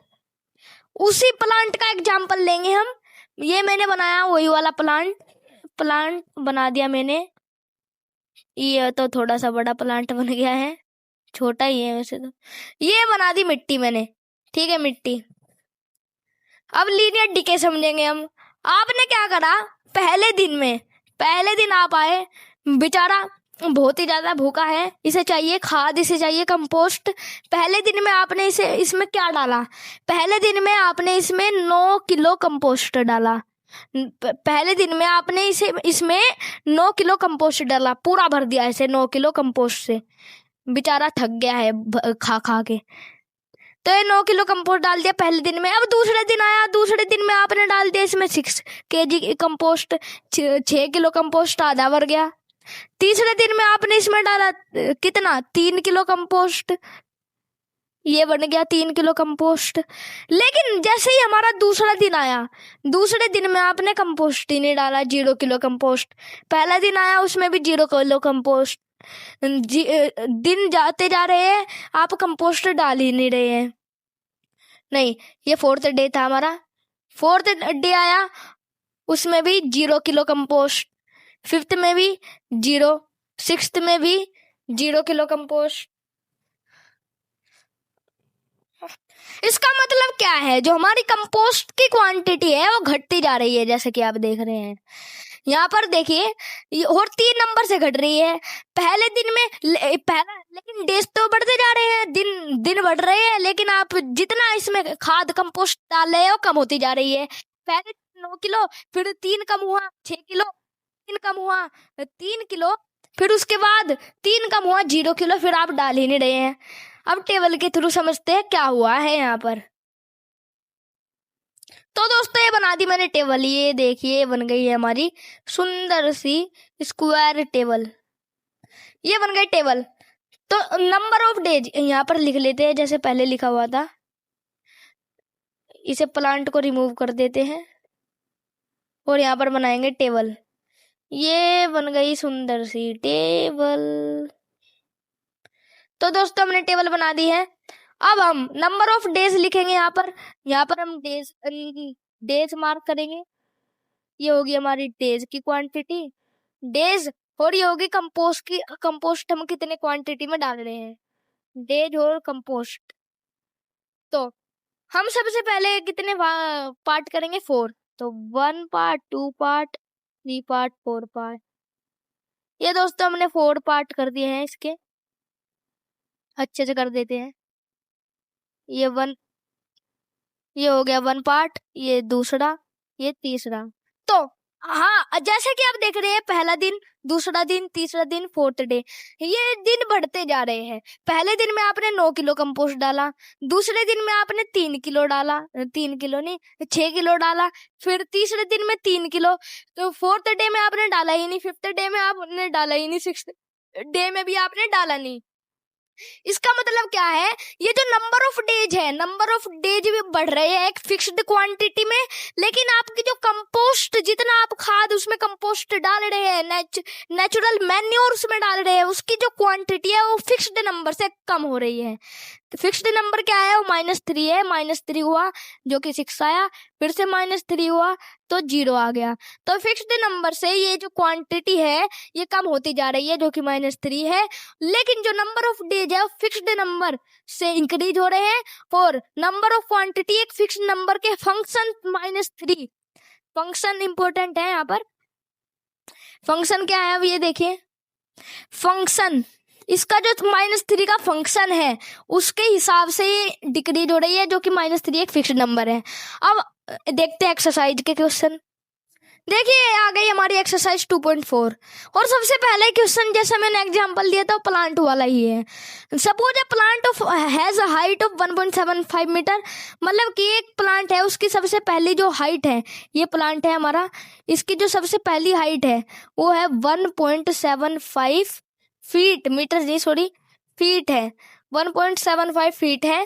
उसी प्लांट का एग्जाम्पल लेंगे हम। ये मैंने बनाया वही वाला प्लांट बना दिया मैंने। ये तो थोड़ा सा बड़ा प्लांट बन गया है, छोटा ही है वैसे तो। ये बना दी मिट्टी मैंने, ठीक है, मिट्टी। अब लीनियर डिके समझेंगे हम। आपने क्या करा, पहले दिन आप आए, बेचारा बहुत ही ज्यादा भूखा है, इसे चाहिए खाद, इसे चाहिए कंपोस्ट। पहले दिन में आपने इसमें क्या डाला, पहले दिन में आपने इसमें 9 किलो कंपोस्ट डाला। पहले दिन में आपने इसमें 9 किलो कंपोस्ट डाला, पूरा भर दिया इसे 9 किलो कंपोस्ट से, बेचारा थक गया है खा खा के। तो ये 9 किलो कंपोस्ट डाल दिया पहले दिन में। अब दूसरे दिन आया, दूसरे दिन में आपने डाल दिया इसमें 6 kg कंपोस्ट, 6 किलो कंपोस्ट आधा भर गया। तीसरे दिन में आपने इसमें डाला कितना, 3 किलो कंपोस्ट, ये बन गया 3 किलो कंपोस्ट। लेकिन जैसे ही हमारा दूसरा दिन आया, दूसरे दिन में आपने कंपोस्ट ही नहीं डाला, 0 किलो कंपोस्ट। पहला दिन आया उसमें भी 0 किलो कंपोस्ट। दिन जाते जा रहे हैं, आप कंपोस्ट डाल ही नहीं रहे हैं। नहीं, ये 4th डे था हमारा। 4th डे आया, उसमें भी 0 किलो कंपोस्ट। 5th में भी 0, 6th में भी 0 किलो कंपोस्ट। इसका मतलब क्या है, जो हमारी कंपोस्ट की क्वांटिटी है वो घटती जा रही है, जैसे कि आप देख रहे हैं यहाँ पर देखिए, और 3 नंबर से घट रही है। पहले दिन में लेकिन डेज तो बढ़ते जा रहे हैं, दिन बढ़ रहे हैं, लेकिन आप जितना इसमें खाद कंपोस्ट डाल रहे हो कम होती जा रही है। पहले 9 किलो, फिर 3 कम हुआ 6 किलो, 3 कम हुआ 3 किलो, फिर उसके बाद 3 कम हुआ 0 किलो, फिर आप डाल ही नहीं रहे हैं। अब टेबल के थ्रू समझते हैं क्या हुआ है यहाँ पर। तो दोस्तों ये बना दी मैंने टेबल, ये देखिए बन गई है हमारी सुंदर सी स्क्वायर टेबल, ये बन गई टेबल। तो नंबर ऑफ डेज यहाँ पर लिख लेते हैं जैसे पहले लिखा हुआ था। इसे प्लांट को रिमूव कर देते हैं और यहाँ पर बनाएंगे टेबल। ये बन गई सुंदर सी टेबल। तो दोस्तों हमने टेबल बना दी है। अब हम नंबर ऑफ डेज लिखेंगे यहाँ पर हम डेज मार्क करेंगे। ये होगी हमारी डेज की क्वांटिटी, डेज, और ये होगी कंपोस्ट हम कितने क्वांटिटी में डाल रहे हैं, डेज और कंपोस्ट। तो हम सबसे पहले कितने पार्ट करेंगे, 4। तो 1 पार्ट, 2 पार्ट, 3 पार्ट, 4 पार्ट। ये दोस्तों हमने 4 पार्ट कर दिए हैं इसके, अच्छे से कर देते हैं। ये हो गया 1 पार्ट, ये दूसरा, ये तीसरा। तो हाँ, जैसे कि आप देख रहे हैं, पहला दिन, दूसरा दिन, तीसरा दिन, 4th डे, ये दिन बढ़ते जा रहे हैं। पहले दिन में आपने 9 किलो कंपोस्ट डाला, दूसरे दिन में आपने 3 किलो डाला, 3 किलो नहीं 6 किलो डाला, फिर तीसरे दिन में 3 किलो। तो 4th डे में आपने डाला ही नहीं, 5th डे में आपने डाला ही नहीं, 6th डे में भी आपने डाला नहीं। इसका मतलब क्या है, ये जो नंबर ऑफ डेज है, नंबर ऑफ डेज भी बढ़ रहे हैं एक फिक्स्ड क्वांटिटी में, लेकिन आपकी जो कंपोस्ट, जितना आप खाद उसमें कंपोस्ट डाल रहे हैं, नेचुरल मैन्योर उसमें डाल रहे हैं, उसकी जो क्वांटिटी है वो फिक्स्ड नंबर से कम हो रही है। तो फिक्स्ड नंबर क्या है, वो -3 है, -3 हुआ जो कि 6 आया, फिर से -3 हुआ तो 0 आ गया। तो फिक्स्ड नंबर से ये जो क्वांटिटी है ये कम होती जा रही है, जो कि -3 है। लेकिन जो नंबर ऑफ डेज है वो फिक्स्ड नंबर से इंक्रीज हो रहे हैं, और नंबर ऑफ क्वांटिटी एक फिक्स्ड नंबर के फंक्शन -3। फंक्शन इंपॉर्टेंट है यहाँ पर। फंक्शन क्या है, अब ये देखिए, फंक्शन इसका जो -3 का फंक्शन है उसके हिसाब से ये डिक्रीज हो रही है, जो कि -3 एक फिक्स्ड नंबर है। अब देखते हैं एक्सरसाइज के क्वेश्चन। देखिए आ गई हमारी एक्सरसाइज 2.4, और सबसे पहले क्वेश्चन जैसे मैंने एग्जांपल दिया था प्लांट वाला ही है। Suppose a plant of has a height of 1.75 metre, मतलब कि एक प्लांट है, उसकी सबसे पहली जो हाइट है, ये प्लांट है हमारा, इसकी जो सबसे पहली हाइट है वो है 1.75 फीट, मीटर नहीं सॉरी फीट है, 1.75 फीट है।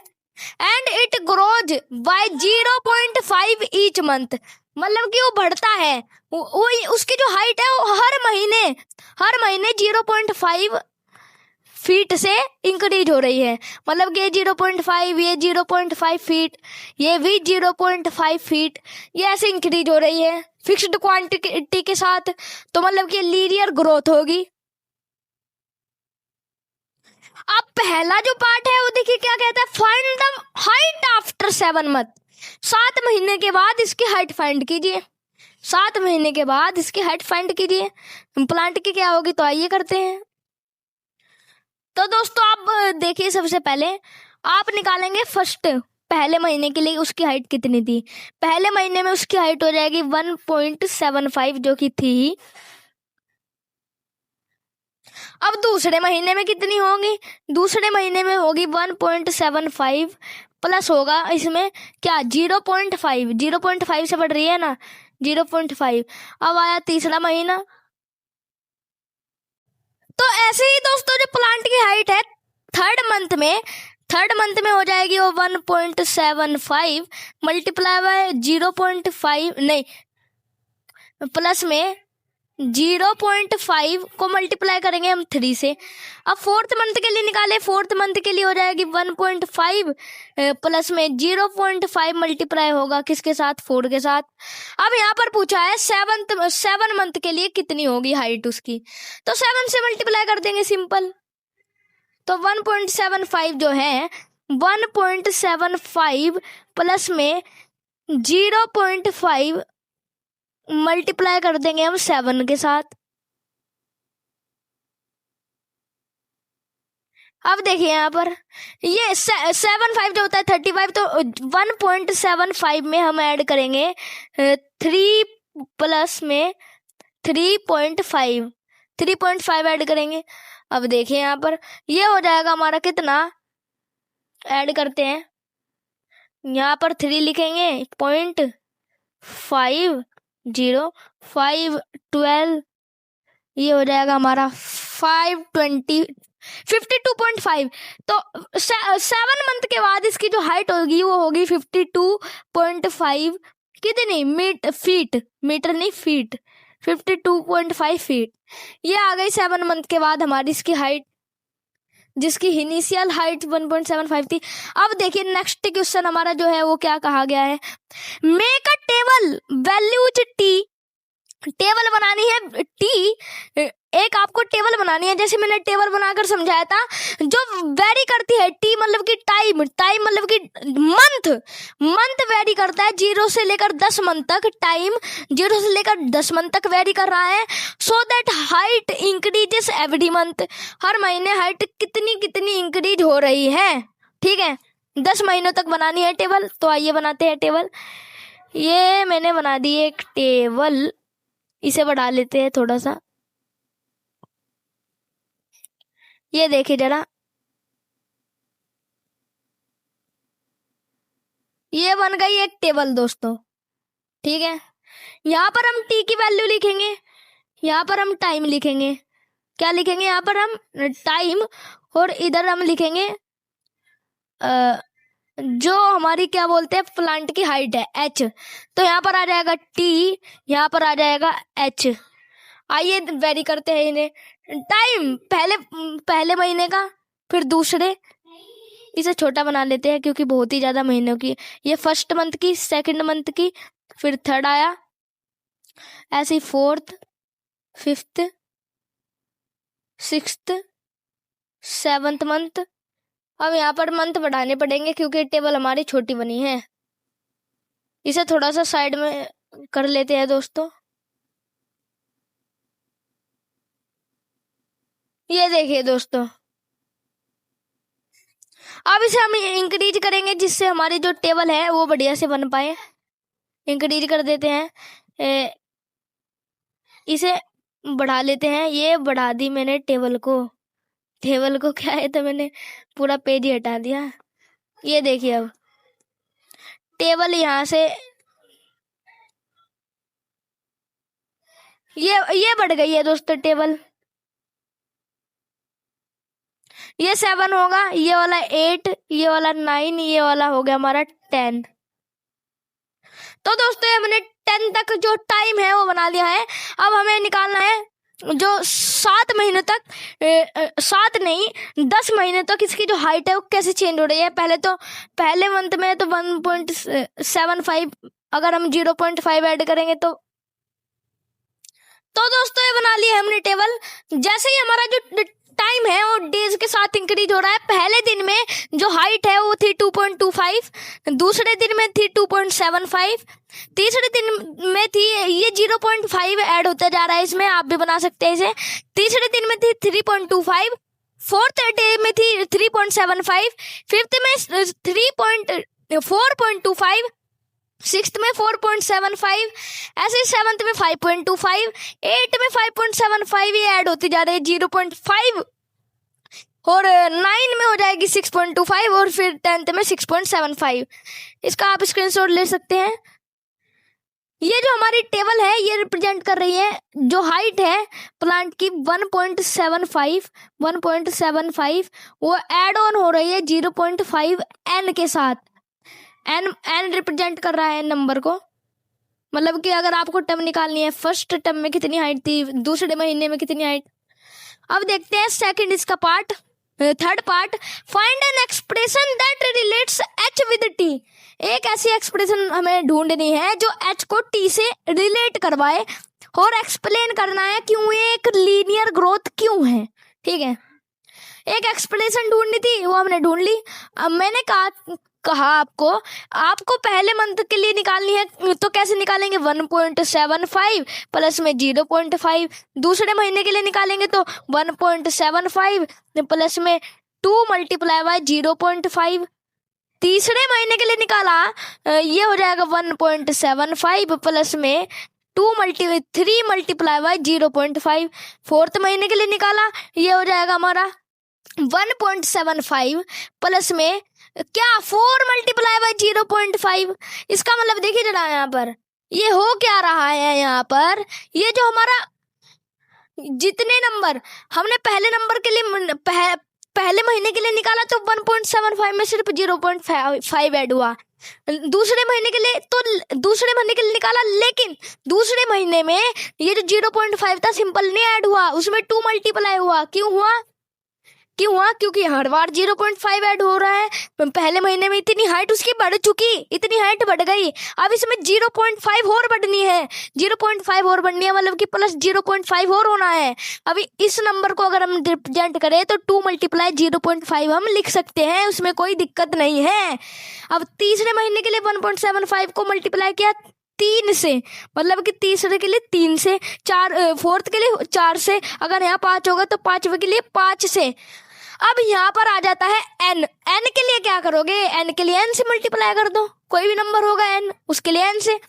And it grows bye 0.5 each month, मतलब कि वो बढ़ता है, वो उसकी जो हाइट है वो हर महीने 0.5 फीट से इंक्रीज हो रही है। मतलब कि ये 0.5, ये 0.5 फीट, ये भी 0.5 फीट, ये ऐसे इंक्रीज हो रही है फिक्स्ड क्वांटिटी के साथ। तो मतलब कि लीनियर ग्रोथ होगी। अब पहला जो पार्ट है वो देखिए क्या कहता है, find the height after 7 month, 7 महीने के बाद इसकी हाइट फाइंड कीजिए। 7 महीने के बाद इसकी हाइट फाइंड कीजिए, प्लांट की क्या होगी, तो आइए करते हैं। तो दोस्तों आप देखिए, सबसे पहले आप निकालेंगे फर्स्ट पहले महीने के लिए उसकी हाइट कितनी थी। पहले महीने में उसकी हाइट हो जाएगी 1.75 जो कि थी। अब दूसरे महीने में कितनी होगी, दूसरे महीने में होगी 1.75 प्लस होगा इसमें क्या 0.5, 0.5 से बढ़ रही है ना 0.5। अब आया तीसरा महीना। तो ऐसे ही दोस्तों जो प्लांट की हाइट है थर्ड मंथ में हो जाएगी वो 1.75 मल्टीप्लाई बाय 0.5 नहीं प्लस में 0.5 को मल्टीप्लाई करेंगे हम 3 से। अब फोर्थ मंथ के लिए निकाले, फोर्थ मंथ के लिए हो जाएगी 1.5 प्लस में 0.5 मल्टीप्लाई होगा किसके साथ 4 के साथ। अब यहाँ पर पूछा है 7 मंथ के लिए कितनी होगी हाइट उसकी, तो 7 से मल्टीप्लाई कर देंगे सिंपल। तो 1.75 जो है 1.75 प्लस में 0.5 मल्टीप्लाई कर देंगे हम 7 के साथ। अब देखिए यहाँ पर ये 7 जो होता है 35, तो 1.75 में हम ऐड करेंगे 3 प्लस में 3.5 ऐड करेंगे। अब देखिए यहाँ पर ये हो जाएगा हमारा कितना, ऐड करते हैं यहाँ पर 3 लिखेंगे 0.5 12 ये हो जाएगा हमारा 52.5। तो 7 मंथ के बाद इसकी जो हाइट होगी वो होगी 52.5 कितनी फीट, मीटर नहीं फीट, 52.5 फीट। ये आ गई 7 मंथ के बाद हमारी इसकी हाइट, जिसकी इनिशियल हाइट 1.75 थी। अब देखिए नेक्स्ट क्वेश्चन हमारा जो है वो क्या कहा गया है, make a table values T. Table बनानी है टी, एक आपको टेबल बनानी है, जैसे मैंने टेबल बनाकर समझाया था, जो वेरी करती है टी मतलब कि टाइम मतलब कि मंथ वेरी करता है 0 से लेकर 10 मंथ तक, टाइम 0 से लेकर 10 मंथ तक वेरी कर रहा है। So that height increases every month, हर महीने हाइट कितनी इंक्रीज हो रही है। ठीक है, 10 महीनों तक बनानी है टेबल। तो आइए बनाते हैं टेबल। ये मैंने बना दी एक टेबल, इसे बढ़ा लेते हैं थोड़ा सा। ये देखिए जरा, ये बन गई एक टेबल दोस्तों। ठीक है, यहाँ पर हम टी की वैल्यू लिखेंगे, यहाँ पर हम टाइम लिखेंगे। क्या लिखेंगे, यहाँ पर हम टाइम, और इधर हम लिखेंगे जो हमारी क्या बोलते हैं प्लांट की हाइट है एच। तो यहाँ पर आ जाएगा टी, यहाँ पर आ जाएगा एच। आइए वेरी करते हैं इन्हें। टाइम पहले महीने का, फिर दूसरे, इसे छोटा बना लेते हैं क्योंकि बहुत ही ज्यादा महीनों की। ये फर्स्ट मंथ की, सेकंड मंथ की, फिर थर्ड आया, ऐसे ही 4th 5th 6th 7th month. अब यहाँ पर मंथ बढ़ाने पड़ेंगे क्योंकि टेबल हमारी छोटी बनी है। इसे थोड़ा सा साइड में कर लेते हैं दोस्तों। ये देखिए दोस्तों, अब इसे हम इंक्रीज करेंगे जिससे हमारी जो टेबल है वो बढ़िया से बन पाए। इंक्रीज कर देते हैं, इसे बढ़ा लेते हैं। ये बढ़ा दी मैंने टेबल को क्या है, तो मैंने पूरा पेज ही हटा दिया। ये देखिए अब टेबल यहाँ से ये बढ़ गई है दोस्तों टेबल। ये 7 होगा, ये वाला 8, ये वाला 9, ये वाला हो गया हमारा 10। तो दोस्तों हमने 10 तक जो टाइम है वो बना लिया है। अब हमें निकालना है जो 7 महीनों तक 7 नहीं 10 महीने तक इसकी जो हाइट है वो कैसे चेंज हो रही है। पहले मंथ में तो 1.75, अगर हम 0.5 ऐड करेंगे तो दोस्तों ये बना लिया हमने टेबल। जैसे ही हमारा जो टाइम है वो डेज के साथ इंक्रीज हो रहा है। पहले दिन में जो हाइट है वो थी 2.25, दूसरे दिन में थी 2.75, तीसरे दिन में थी, ये 0.5 ऐड होता जा रहा है इसमें, आप भी बना सकते हैं इसे। तीसरे दिन में थी 3.25, फोर्थ डे में थी 3.75, फिफ्थ में 3. 4.25, सिक्स्थ में 4.75, ऐसे सेवंथ में 5.25, एट में 5.75, ये ऐड होती जा रही है 0.5, और 9 में हो जाएगी 6.25, और फिर 10th में 6.75। इसका आप स्क्रीनशॉट ले सकते हैं। ये जो हमारी टेबल है ये रिप्रेजेंट कर रही है जो हाइट है प्लांट की 1.75, वो एड ऑन हो रही है 0.5 n के साथ। n रिप्रेजेंट कर रहा है नंबर को, मतलब कि अगर आपको टर्म निकालनी है, फर्स्ट टर्म में कितनी हाइट थी, दूसरे महीने में कितनी हाइट। अब देखते हैं सेकंड इसका part, third part, find an expression that relates h with t। एक ऐसी एक्सप्रेशन हमें ढूंढनी है जो h को t से रिलेट करवाए, और एक्सप्लेन करना है क्यों ये एक लीनियर ग्रोथ क्यों है। ठीक है, एक एक्सप्लेनेशन ढूंढनी थी, वो हमने ढूंढ ली। अब मैंने कहा आपको पहले मंथ के लिए निकालनी है, तो कैसे निकालेंगे, 1.75 प्लस में 0.5। दूसरे महीने के लिए निकालेंगे तो 1.75 प्लस में 2 मल्टीप्लाई बाय 0.5। तीसरे महीने के लिए निकाला, ये हो जाएगा 1.75 प्लस में 3 मल्टीप्लाई बाय 0.5। फोर्थ महीने के लिए निकाला, ये हो जाएगा हमारा 1.75 प्लस में क्या 4 मल्टीप्लाई बाय 0.5। इसका मतलब देखिए जरा यहाँ पर ये हो क्या रहा है, यहाँ पर ये जो हमारा जितने नंबर हमने पहले नंबर के लिए पहले महीने के लिए निकाला तो 1.75 में सिर्फ 0.5 ऐड हुआ। दूसरे महीने के लिए तो दूसरे महीने के लिए निकाला, लेकिन दूसरे महीने में ये जो 0.5 था सिंपल नहीं ऐड हुआ, उसमें 2 मल्टीप्लाई हुआ। क्यों हुआ? क्योंकि हर बार 0.5 ऐड हो रहा है। पहले महीने में इतनी हाइट उसकी बढ़ चुकी, इतनी हाइट बढ़ गई, अब इसमें 0.5 और बढ़नी है, 0.5 और बढ़नी है, मतलब कि प्लस 0.5 और होना है। अभी इस नंबर को अगर हम रिप्रेजेंट करें तो 2 मल्टीप्लाई 0.5 हम लिख सकते हैं, उसमें कोई दिक्कत नहीं है। अब तीसरे महीने के लिए 1.75 को मल्टीप्लाई किया 3 से, मतलब कि तीसरे के लिए 3 से, फोर्थ के लिए 4 से, अगर यहाँ 5 होगा तो 5वें के लिए 5 से। अब यहाँ पर आ जाता है n के लिए क्या करोगे, n के लिए n से मल्टीप्लाई कर दो, कोई भी नंबर होगा n उसके लिए n से,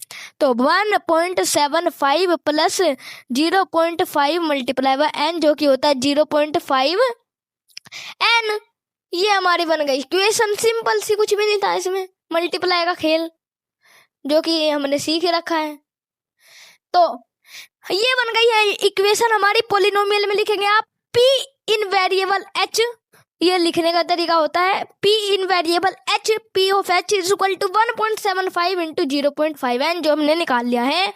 तो 1.75 प्लस 0.5 मल्टीप्लाई बाय n जो कि होता है 0.5 n। ये हमारी बन गई इक्वेशन, सिंपल सी, कुछ भी नहीं था इसमें, मल्टीप्लाई का खेल जो कि हमने सीख रखा है। तो ये बन गई है इक्वेशन हमारी। पॉलिनोमियल में लिखेंगे आप p इन वेरिएबल h, ये लिखने का तरीका होता है p in variable h, p of h is equal to 1.75 into 0.5 n, जो हमने निकाल लिया है।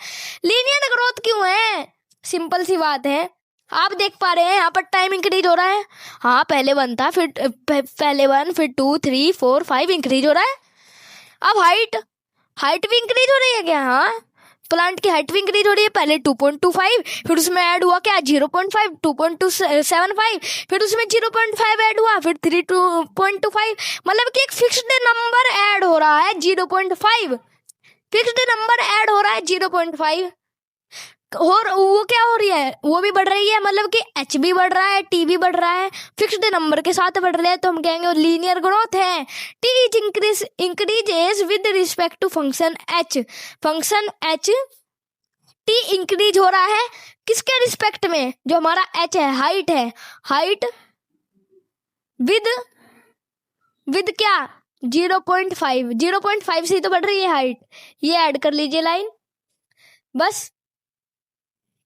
लीनियर ग्रोथ क्यों है, सिंपल सी बात है, आप देख पा रहे हैं यहाँ पर टाइम इंक्रीज हो रहा है। हाँ, पहले 1 था, फिर पहले 1, फिर 2, 3, 4, 5 इंक्रीज हो रहा है। अब हाइट भी इंक्रीज हो रही है क्या? हाँ, प्लांट की हाइट भी इंक्रीज हो रही है। पहले 2.25, फिर उसमें ऐड हुआ क्या 0.5, 2.275, फिर उसमें 0.5 ऐड हुआ, फिर 3.25, मतलब कि एक फिक्स्ड नंबर ऐड हो रहा है 0.5, फिक्स्ड नंबर ऐड हो रहा है 0.5, और वो क्या हो रही है, वो भी बढ़ रही है, मतलब कि h भी बढ़ रहा है, t भी बढ़ रहा है, फिक्स्ड नंबर के साथ बढ़ रहा है, तो हम कहेंगे लीनियर ग्रोथ है। t is increases with respect to function h, function h t increase हो रहा है किसके रिस्पेक्ट में, जो हमारा h है, हाइट है, हाइट विद क्या 0.5 से ही तो बढ़ रही है हाइट, ये ऐड कर लीजिए लाइन। बस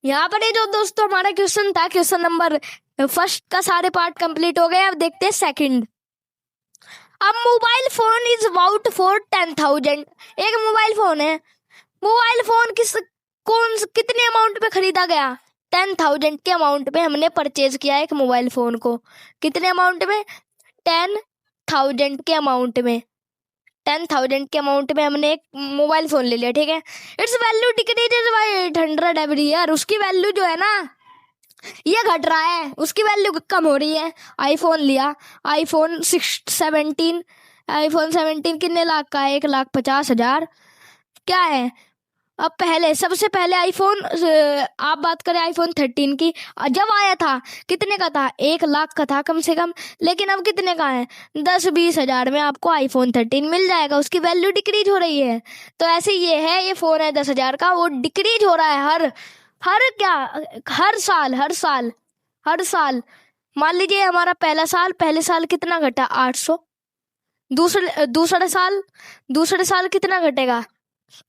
यहाँ पर ये जो दोस्तों हमारा क्वेश्चन था, क्वेश्चन नंबर फर्स्ट का सारे पार्ट कंप्लीट हो गए। अब देखते हैं सेकंड। अब mobile phone is about for 10,000, एक मोबाइल फोन है, मोबाइल फोन कितने अमाउंट पे खरीदा गया, 10,000 के अमाउंट पे हमने परचेज किया एक मोबाइल फोन को। कितने अमाउंट में, 10,000 के अमाउंट में, 10,000 के अमाउंट में हमने एक मोबाइल फोन ले लिया। ठीक है, it's value decreases bye 800 every year, उसकी वैल्यू जो है ना ये घट रहा है, उसकी वैल्यू कम हो रही है। आईफोन लिया, आईफोन 17 कितने लाख का है, 1,50,000 क्या है, अब पहले सबसे पहले आईफोन, आप बात करें आईफोन 13 की, जब आया था कितने का था? 1 लाख का था कम से कम। लेकिन अब कितने का है? 10-20 हजार में आपको आईफोन 13 मिल जाएगा। उसकी वैल्यू डिक्रीज हो रही है। तो ऐसे ये है, ये फोन है 10 हजार का, वो डिक्रीज हो रहा है हर साल। मान लीजिए हमारा पहले साल कितना घटा? 800। दूसरे साल कितना घटेगा?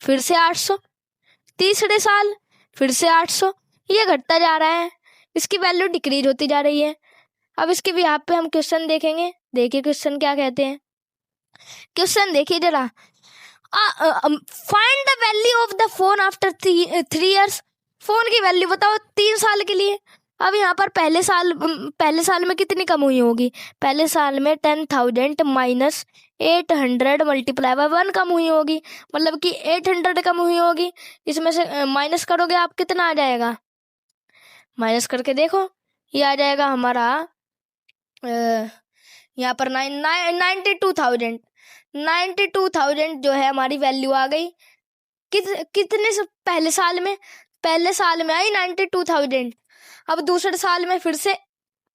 फिर से 800। तीसरे साल फिर से 800। ये घटता जा रहा है, इसकी वैल्यू डिक्रीज होती जा रही है। अब इसके यहाँ पे हम क्वेश्चन देखेंगे। देखिए क्वेश्चन क्या कहते हैं। क्वेश्चन देखिए जरा, find the value of the phone after 3 years। Phone की वैल्यू बताओ 3 साल के लिए। अब यहाँ पर पहले साल में कितनी कम हुई होगी? पहले साल में 10,000 माइनस 800 मल्टीप्लाई बाय 1 कम हुई होगी, मतलब कि 800 कम हुई होगी। इसमें से माइनस करोगे आप, कितना आ जाएगा? माइनस करके देखो, ये आ जाएगा हमारा यहाँ पर 92,000 जो है हमारी वैल्यू आ गई। कितने से? पहले साल में आई 92,000। अब दूसरे साल में फिर से,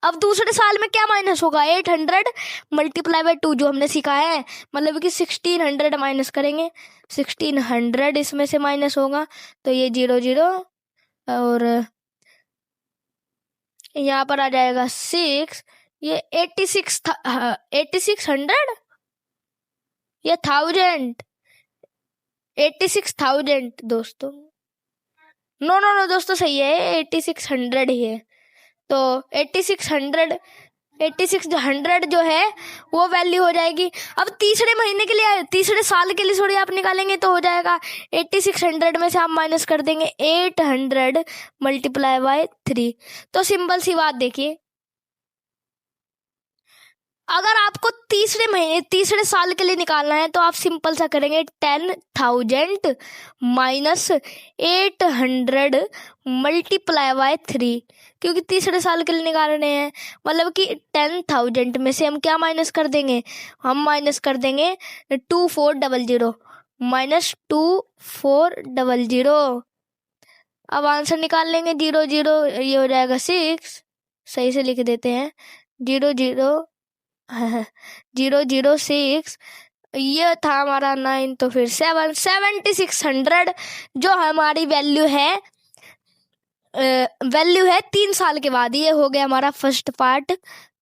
अब दूसरे साल में क्या माइनस होगा? 800 मल्टीप्लाई बाय 2 जो हमने सीखा है, मतलब कि 1600 माइनस करेंगे। 1600 इसमें से माइनस होगा तो ये 0 और यहाँ पर आ जाएगा 6। ये 8600 ये 86,000 दोस्तों। नो दोस्तों, सही है, 8600 ही है। तो 8600 जो है वो वैल्यू हो जाएगी। अब तीसरे महीने के लिए, तीसरे साल के लिए थोड़ी आप निकालेंगे तो हो जाएगा 8600 में से आप माइनस कर देंगे 800 मल्टीप्लाई बाय 3। तो सिंपल सी बात देखिए, अगर आपको तीसरे साल के लिए निकालना है तो आप सिंपल सा करेंगे 10,000 माइनस 800 मल्टीप्लाई बाय 3, क्योंकि तीसरे साल के लिए निकाल रहे हैं। मतलब कि 10,000 में से हम क्या माइनस कर देंगे? हम माइनस कर देंगे 2400 माइनस 2400। अब आंसर निकाल लेंगे 0 ये हो जाएगा 6। सही से लिख देते हैं 006। ये था हमारा 9, तो फिर 7600 जो हमारी वैल्यू है 3 साल के बाद। ये हो गया हमारा फर्स्ट पार्ट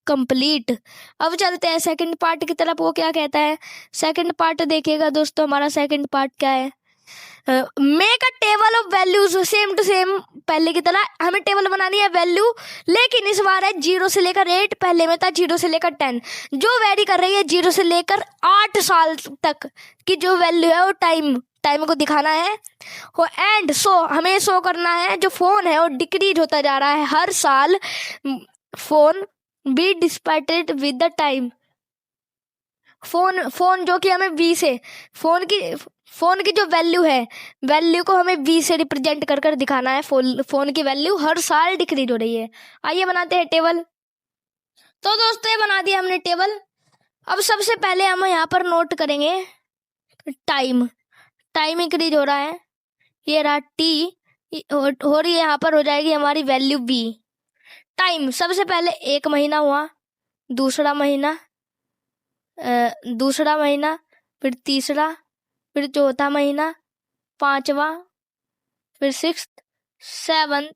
कंप्लीट। अब चलते हैं सेकंड पार्ट की तरफ। वो क्या कहता है? सेकंड पार्ट देखिएगा दोस्तों, हमारा सेकंड पार्ट क्या है? Make a table of values same to same. पहले की तरह हमें टेबल बनानी है वैल्यू, लेकिन इस बार है 0 से लेकर 8। पहले में था 0 से लेकर 10, जो वेरी कर रही है 0 से लेकर 8 साल तक की जो वैल्यू है वो टाइम को दिखाना है। एंड हमें शो करना है जो फोन है वो डिक्रीज होता जा रहा है हर साल। Phone be disputed with the time. Phone जो कि हमें 20 है, फोन की जो वैल्यू है, वैल्यू को हमें 20 से रिप्रेजेंट कर दिखाना है। फोन की वैल्यू हर साल डिक्रीज हो रही है। आइए बनाते हैं टेबल। तो दोस्तों ये बना दिया हमने टेबल। अब सबसे पहले हम यहाँ पर नोट करेंगे टाइम इंक्रीज हो रहा है। ये रहा टी हो रही है, यहाँ पर हो जाएगी हमारी वैल्यू बी। टाइम सबसे पहले 1 महीना हुआ, दूसरा महीना, फिर तीसरा, फिर चौथा महीना, 5वां, फिर 6th, 7th,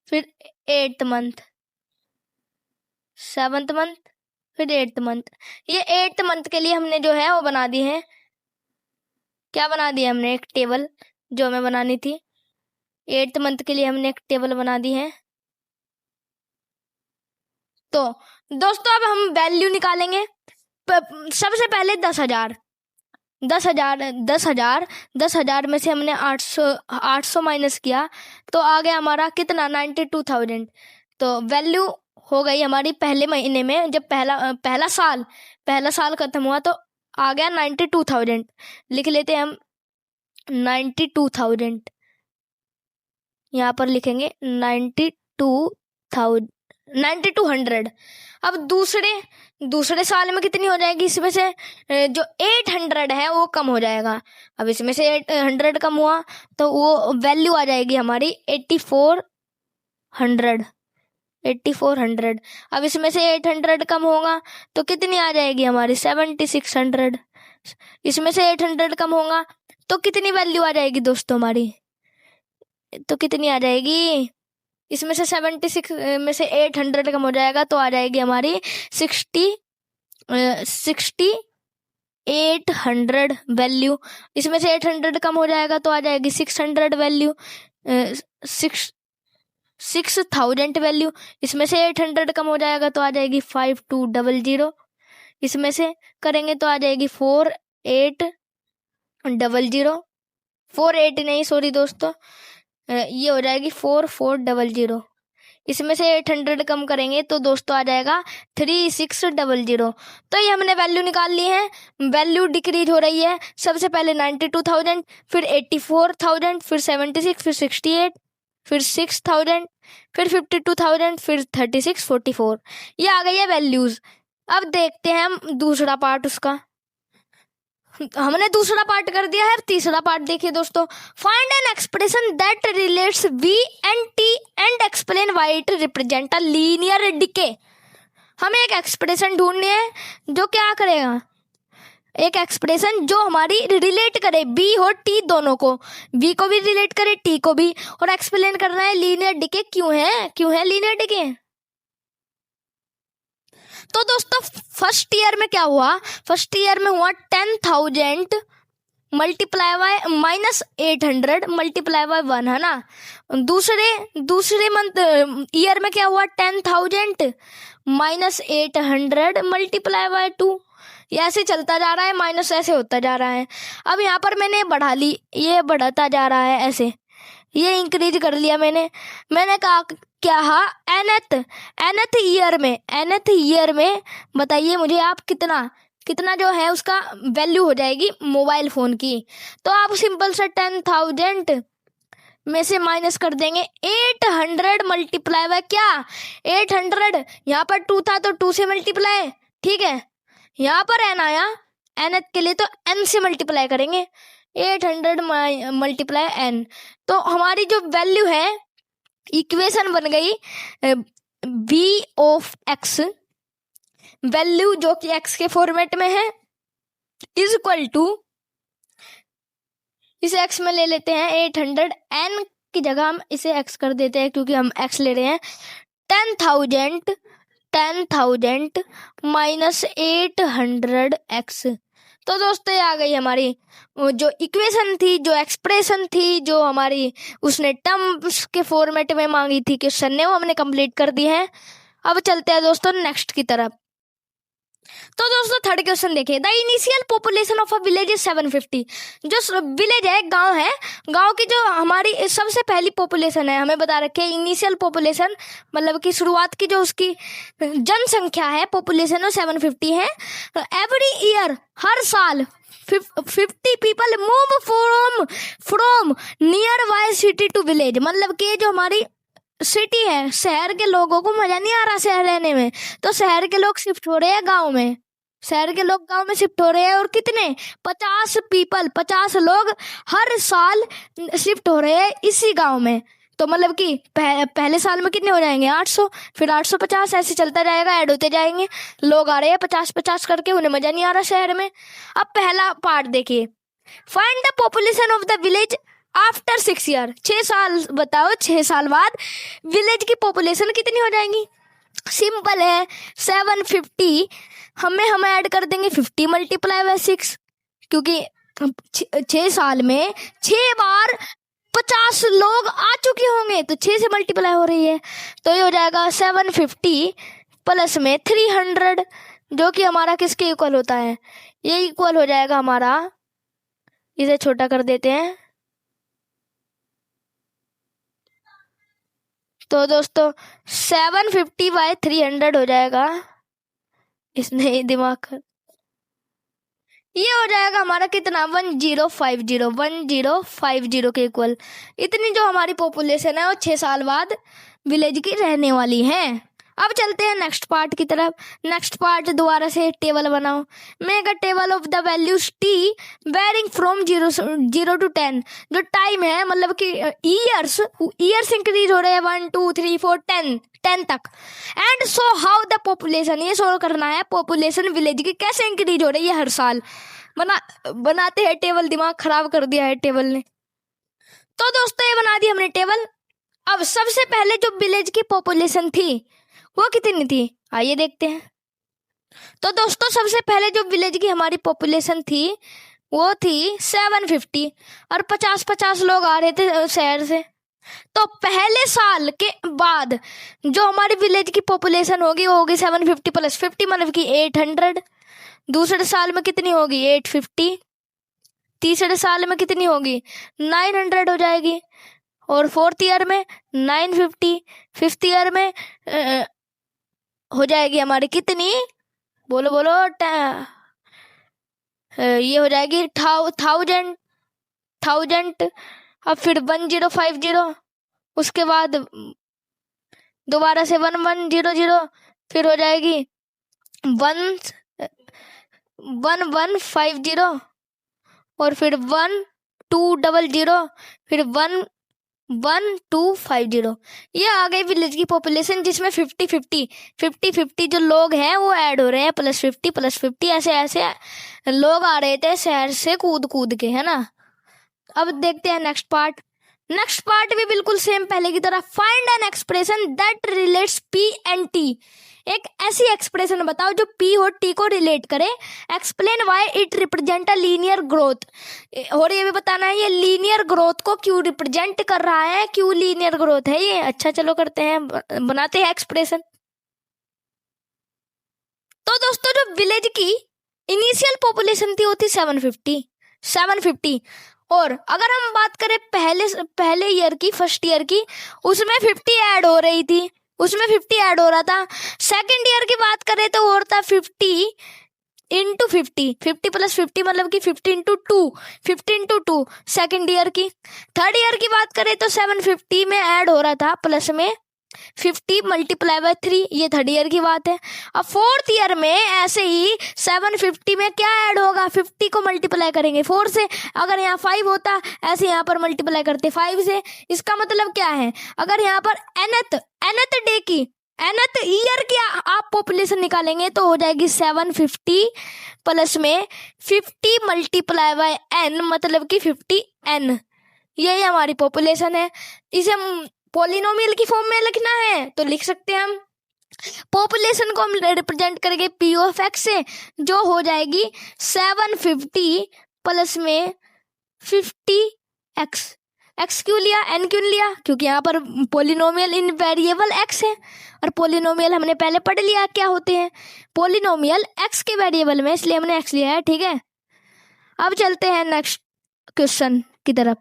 फिर 8th मंथ, 7th मंथ, फिर 8th मंथ। ये 8th मंथ के लिए हमने जो है वो बना दी है। क्या बना दिया हमने? एक टेबल जो हमें बनानी थी। 8th मंथ के लिए हमने एक टेबल बना दी है। तो दोस्तों अब हम वैल्यू निकालेंगे। सबसे पहले 10,000 में से हमने 800 माइनस किया तो आ गया हमारा कितना? 92,000। तो वैल्यू हो गई हमारी पहले महीने में, जब पहला साल खत्म हुआ तो आ गया 92,000। लिख लेते हैं हम 92,000। यहाँ पर लिखेंगे 92,000। 9200। अब दूसरे साल में कितनी हो जाएगी, इसमें से जो 800 है वो कम हो जाएगा। अब इसमें से 800 कम हुआ तो वो वैल्यू आ जाएगी हमारी 8400। अब इसमें से 800 कम होगा तो कितनी आ जाएगी हमारी 7600। इसमें से 800 कम होगा तो कितनी वैल्यू आ जाएगी दोस्तों हमारी, तो कितनी आ जाएगी, इसमें से 76 में से 800 कम हो जाएगा तो आ जाएगी हमारी 6800 वैल्यू। इसमें से 800 कम हो जाएगा तो आ जाएगी 600 वैल्यू, 6000 वैल्यू। इसमें से 800 कम हो जाएगा तो आ जाएगी 5200। इसमें से करेंगे तो आ जाएगी 4800 नहीं सॉरी दोस्तों, ये हो जाएगी 4400। इसमें से 800 कम करेंगे तो दोस्तों आ जाएगा 3600। तो ये हमने वैल्यू निकाल ली है। वैल्यू डिक्रीज हो रही है, सबसे पहले 92,000, फिर 84,000, फिर 76, फिर 68, फिर 6000, फिर 52,000, फिर 3644। ये आ गई है वैल्यूज। अब देखते हैं हम दूसरा पार्ट उसका। हमने दूसरा पार्ट कर दिया है, तीसरा पार्ट देखिए दोस्तों। Find an expression that relates V and T and explain why it represent a linear decay. हमें एक एक्सप्रेशन ढूंढनी है जो क्या करेगा, एक एक्सप्रेशन जो हमारी रिलेट करे B और T दोनों को, B को भी रिलेट करे T को भी, और एक्सप्लेन करना है लीनियर डिके क्यों है लीनियर डिके। तो दोस्तों फर्स्ट ईयर में क्या हुआ, फर्स्ट ईयर में हुआ 10,000 मल्टीप्लाई बाय -800 मल्टीप्लाई बाय 1, है ना। दूसरे मंथ ईयर में क्या हुआ 10,000 -800 मल्टीप्लाई बाय 2। ये ऐसे चलता जा रहा है, माइनस ऐसे होता जा रहा है। अब यहाँ पर मैंने बढ़ा ली, ये बढ़ता जा रहा है ऐसे, ये इंक्रीज कर लिया मैंने कहा क्या nth ईयर में बताइए मुझे आप कितना जो है उसका वैल्यू हो जाएगी मोबाइल फोन की। तो आप सिंपल से 10,000 में से माइनस कर देंगे 800 मल्टीप्लाई बाय क्या 800, यहाँ पर 2 था तो 2 से मल्टीप्लाई, ठीक है। यहाँ पर n आया, nth के लिए तो n से मल्टीप्लाई करेंगे, 800 मल्टीप्लाई n। तो हमारी जो वैल्यू है, इक्वेशन बन गई v ऑफ x, वैल्यू जो कि x के फॉर्मेट में है, इज इक्वल टू, इसे x में ले लेते हैं 800, n की जगह हम इसे x कर देते हैं क्योंकि हम x ले रहे हैं। 10,000 माइनस 800x। तो दोस्तों ये आ गई हमारी जो इक्वेशन थी, जो एक्सप्रेशन थी, जो हमारी उसने टर्म्स के फॉर्मेट में मांगी थी क्वेश्चन ने, वो हमने कंप्लीट कर दी है। अब चलते हैं दोस्तों नेक्स्ट की तरफ। तो दोस्तों थर्ड क्वेश्चन देखिए, the initial population of a village is 750। जो विलेज है, गांव है, गांव की जो हमारी सबसे पहली पॉपुलेशन है, हमें बता रखे इनिशियल पॉपुलेशन मतलब कि शुरुआत की जो उसकी जनसंख्या है, पॉपुलेशन वो 750 है। एवरी ईयर, हर साल 50 people move from nearby city to village. मतलब कि जो हमारी सिटी है, शहर के लोगों को मजा नहीं आ रहा शहर रहने में, तो शहर के लोग शिफ्ट हो रहे हैं गांव में, शहर के लोग गांव में शिफ्ट हो रहे हैं। और कितने 50 लोग हर साल शिफ्ट हो रहे हैं इसी गांव में। तो मतलब कि पहले साल में कितने हो जाएंगे 800, फिर 850, ऐसे चलता जाएगा, ऐड होते जाएंगे, लोग आ रहे हैं 50 करके, उन्हें मजा नहीं आ रहा शहर में। अब पहला पार्ट देखिए, find the population of the village after 6 year. 6 साल बताओ, 6 साल बाद विलेज की पॉपुलेशन कितनी हो जाएगी। सिंपल है, 750 हम ऐड कर देंगे 50 मल्टीप्लाई बाय 6, क्योंकि 6 साल में 6 बार 50 लोग आ चुके होंगे, तो 6 से मल्टीप्लाई हो रही है। तो ये हो जाएगा 750 प्लस में 300, जो कि हमारा किसके इक्वल होता है, ये इक्वल हो जाएगा हमारा, इसे छोटा कर देते हैं। तो दोस्तों 750 बाय 300 हो जाएगा, इसने दिमाग कर, ये हो जाएगा हमारा कितना 1050 के इक्वल। इतनी जो हमारी पॉपुलेशन है वो 6 साल बाद विलेज की रहने वाली है। अब चलते हैं नेक्स्ट पार्ट की तरफ। नेक्स्ट पार्ट दोबारा से टेबल बनाओ। Make a table of the values T varying from 0 to 10। जो टाइम है मतलब कि ईयर्स इंक्रीज हो रहे हैं 1 2 3 4 10 तक। And so how the population, ये शो करना है पॉपुलेशन विलेज की कैसे इंक्रीज हो रही है हर साल। बनाते हैं टेबल, दिमाग खराब कर दिया है टेबल ने। तो दोस्तों ये बना दी हमने टेबल। अब सबसे पहले जो विलेज की पॉपुलेशन थी वो कितनी थी, आइए देखते हैं। तो दोस्तों सबसे पहले जो विलेज की हमारी पॉपुलेशन थी वो थी 750 और 50-50 लोग आ रहे थे शहर से। तो पहले साल के बाद जो हमारी विलेज की पॉपुलेशन होगी वो होगी 750 + 50 मतलब कि 800। दूसरे साल में कितनी होगी 850। तीसरे साल में कितनी होगी 900 हो जाएगी। और फोर्थ ईयर में 950। फिफ्थ ईयर में हो जाएगी हमारी कितनी, बोलो बोलो, ये हो जाएगी 1000। अब फिर 1050, उसके बाद दोबारा से 1100, फिर हो जाएगी 1150 और फिर 1200, फिर 1250। ये आ गई विलेज की पॉपुलेशन जिसमें 50-50 जो लोग हैं वो ऐड हो रहे हैं, +50 ऐसे ऐसे लोग आ रहे थे शहर से कूद के, है ना। अब देखते हैं नेक्स्ट पार्ट भी बिल्कुल सेम पहले की तरह। Find an expression that relates P and T. एक ऐसी एक्सप्रेशन बताओ जो पी और टी को रिलेट करे। Explain why it represent a linear growth. और ये भी बताना है ये लीनियर ग्रोथ को क्यों रिप्रेजेंट कर रहा है, क्यों लीनियर ग्रोथ है ये। अच्छा चलो करते हैं, बनाते हैं एक्सप्रेशन। तो दोस्तों जो विलेज की इनिशियल पॉपुलेशन थी वो थी 750। और अगर हम बात करें पहले ईयर की, फर्स्ट ईयर की, उसमें 50 ऐड हो रही थी, उसमें 50 ऐड हो रहा था। सेकंड ईयर की बात करें तो और था 50 × 50 + 50 मतलब कि 50 × 2 सेकंड ईयर की। थर्ड ईयर की बात करें तो 750 में ऐड हो रहा था प्लस में 50 × 3, ये थर्ड ईयर की बात है। अब फोर्थ ईयर में ऐसे ही 750 में क्या ऐड होगा, 50 को मल्टीप्लाई करेंगे 4 से। अगर यहाँ 5 होता ऐसे यहाँ पर मल्टीप्लाई करते 5 से। इसका मतलब क्या है, अगर यहाँ पर nth डे की, nth ईयर की आप पॉपुलेशन निकालेंगे तो हो जाएगी 750 प्लस में 50 × n मतलब कि 50n। यही हमारी पॉपुलेशन है। इसे पॉलिनोमियल की फॉर्म में लिखना है तो लिख सकते हैं हम। पॉपुलेशन को हम रिप्रेजेंट करेंगे पी ऑफ एक्स से, जो हो जाएगी 750 प्लस में 50x। एक्स क्यों लिया, एन क्यों लिया, क्योंकि यहाँ पर पॉलिनोमियल इन वेरिएबल एक्स है। और पॉलिनोमियल हमने पहले पढ़ लिया क्या होते हैं, पॉलिनोमियल एक्स के वेरिएबल में, इसलिए हमने एक्स लिया है, ठीक है। अब चलते हैं नेक्स्ट क्वेश्चन की तरफ।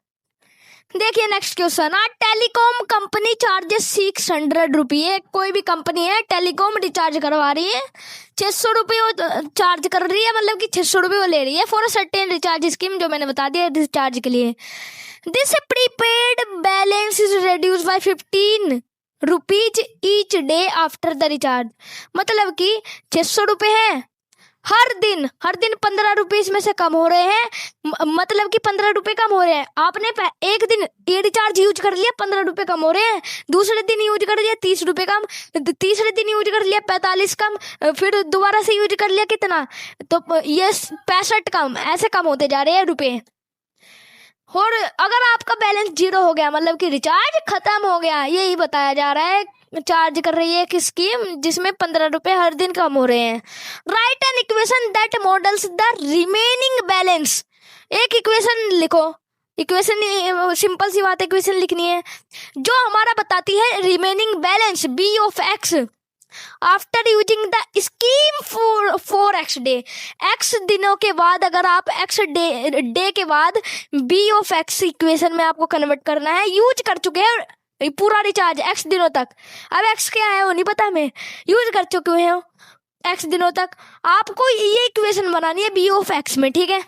देखिए next question, telecom company charges 600 रुपये। कोई भी कंपनी है टेलीकॉम रिचार्ज करवा रही है, 600 रुपये चार्ज कर रही है, मतलब कि 600 रुपये वो ले रही है फॉर सर्टेन रिचार्ज स्कीम, जो मैंने बता दिया रिचार्ज के लिए। This prepaid balance is reduce by 15 rupees each day after the recharge. मतलब कि 600 रुपये है, हर दिन 15 रुपये इसमें से कम हो रहे हैं, मतलब कि 15 रुपये कम हो रहे हैं। आपने एक दिन ये रिचार्ज यूज कर लिया, 15 रुपये कम हो रहे हैं। दूसरे दिन यूज कर लिया 30 रुपये कम, तीसरे दिन यूज कर लिया 45 कम, फिर दोबारा से यूज कर लिया कितना, तो ये 65 कम, ऐसे कम होते जा रहे हैं रुपये। और अगर आपका बैलेंस 0 हो गया मतलब कि रिचार्ज खत्म हो गया, यही बताया जा रहा है। चार्ज कर रही है एक स्कीम जिसमें 15 रुपए हर दिन कम हो रहे हैं। Write an equation that models the remaining balance. एक इक्वेशन लिखो, इक्वेशन सिंपल सी बात है, इक्वेशन लिखनी है जो हमारा बताती है remaining balance B of x after using the scheme for x day. X दिनों के बाद अगर आप एक्स डे के बाद बी ऑफ एक्स इक्वेशन में आपको कन्वर्ट करना है, यूज कर चुके हैं पूरा रिचार्ज एक्स दिनों तक। अब एक्स क्या है वो नहीं पता, हमें यूज कर चुके हैं एक्स दिनों तक। आपको ये इक्वेशन बनानी है बी ऑफ एक्स में, ठीक है।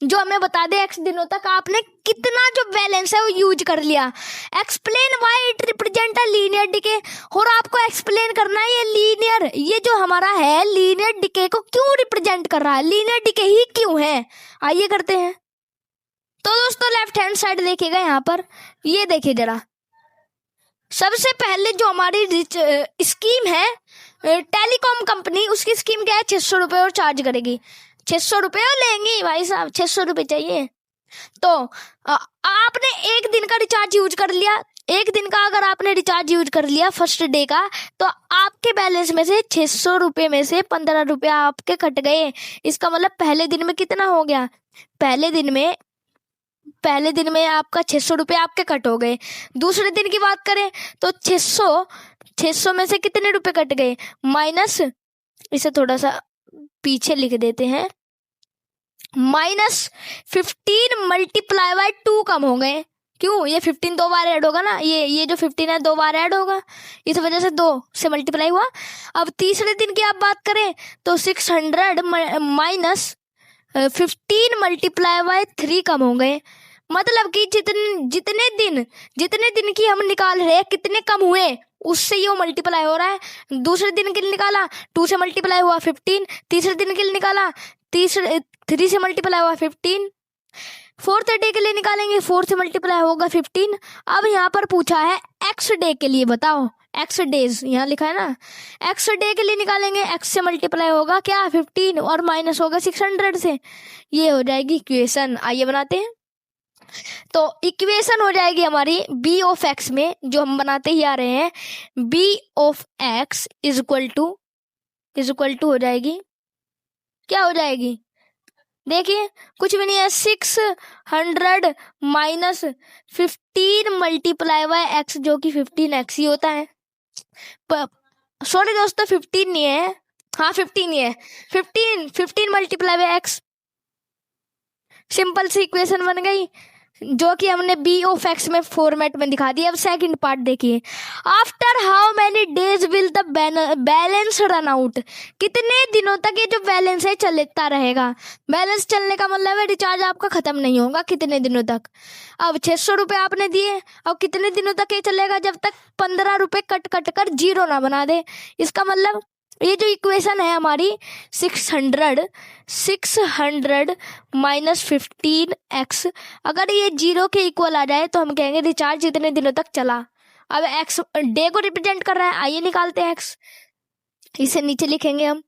जो हमें बता दे x दिनों तक आपने कितना जो बैलेंस है वो यूज कर लिया। Explain why it represent a linear decay, और आपको एक्सप्लेन करना है ये लीनियर, ये जो हमारा है लीनियर डिके को क्यों रिप्रेजेंट कर रहा है, लीनियर डिके ही क्यों है। आइए करते हैं। तो दोस्तों लेफ्ट हैंड साइड देखिएगा, यहाँ पर ये देखिए जरा, सबसे पहले जो हमारी स्कीम है टेलीकॉम कंपनी, उसकी स्कीम क्या है, 600 रुपये और चार्ज करेगी। 600 रुपये और लेंगी भाई साहब, 600 रुपये चाहिए। तो आपने एक दिन का रिचार्ज यूज कर लिया, एक दिन का अगर आपने रिचार्ज यूज कर लिया फर्स्ट डे का, तो आपके बैलेंस में से 600 रुपये में से 15 रुपया आपके कट गए। इसका मतलब पहले दिन में कितना हो गया, पहले दिन में आपका 600 रुपये आपके कट हो गए। दूसरे दिन की बात करें तो 600 में से कितने रुपए कट गए, माइनस, इसे थोड़ा सा पीछे लिख देते हैं, -15 मल्टीप्लाई बाय 2 कम हो गए। क्यों, ये 15 दो बार ऐड होगा ना, ये जो 15 है 2 बार ऐड होगा, इस वजह से 2 से मल्टीप्लाई हुआ। अब तीसरे दिन की आप बात करें तो 600 माइनस 15 मल्टीप्लाई बाय 3 कम हो गए। मतलब कि जितने दिन की हम निकाल रहे हैं कितने कम हुए, उससे ये मल्टीप्लाई हो रहा है। दूसरे दिन के लिए निकाला 2 से मल्टीप्लाई हुआ 15, तीसरे दिन के लिए निकाला 3 से मल्टीप्लाई हुआ 15, फोर्थ डे के लिए निकालेंगे 4 से मल्टीप्लाई होगा 15। अब यहाँ पर पूछा है एक्स डे के लिए बताओ, एक्स डेज यहाँ लिखा है ना, एक्स डे के लिए निकालेंगे, एक्स से मल्टीप्लाई होगा क्या 15 और माइनस होगा 600 से, ये हो जाएगी इक्वेशन। आइए बनाते हैं। तो इक्वेशन हो जाएगी हमारी b ऑफ x में, जो हम बनाते ही आ रहे हैं, b of x is equal to हो जाएगी, क्या हो जाएगी, देखिए कुछ भी नहीं है, 600 माइनस 15 मल्टीप्लाई बाय x, जो कि 15x ही होता है। सॉरी दोस्तों 15 नहीं है, हाँ 15 ही है, 15 मल्टीप्लाई बाय x, सिंपल सी इक्वेशन बन गई, जो कि हमने b ऑफ x में फॉर्मेट में दिखा दिया। अब सेकंड पार्ट देखिए, after how many days will the balance run out, कितने दिनों तक ये जो बैलेंस है चलता रहेगा। बैलेंस चलने का मतलब है रिचार्ज आपका खत्म नहीं होगा, कितने दिनों तक। अब 600 रुपये आपने दिए, अब कितने दिनों तक ये चलेगा, जब तक 15 रुपये कट कर जीरो ना बना दे। इसका मतलब ये जो इक्वेशन है हमारी 600 माइनस 15x, अगर ये जीरो के इक्वल आ जाए तो हम कहेंगे रिचार्ज इतने दिनों तक चला। अब x डे को रिप्रेजेंट कर रहा है, आइए निकालते हैं x, इसे नीचे लिखेंगे हम,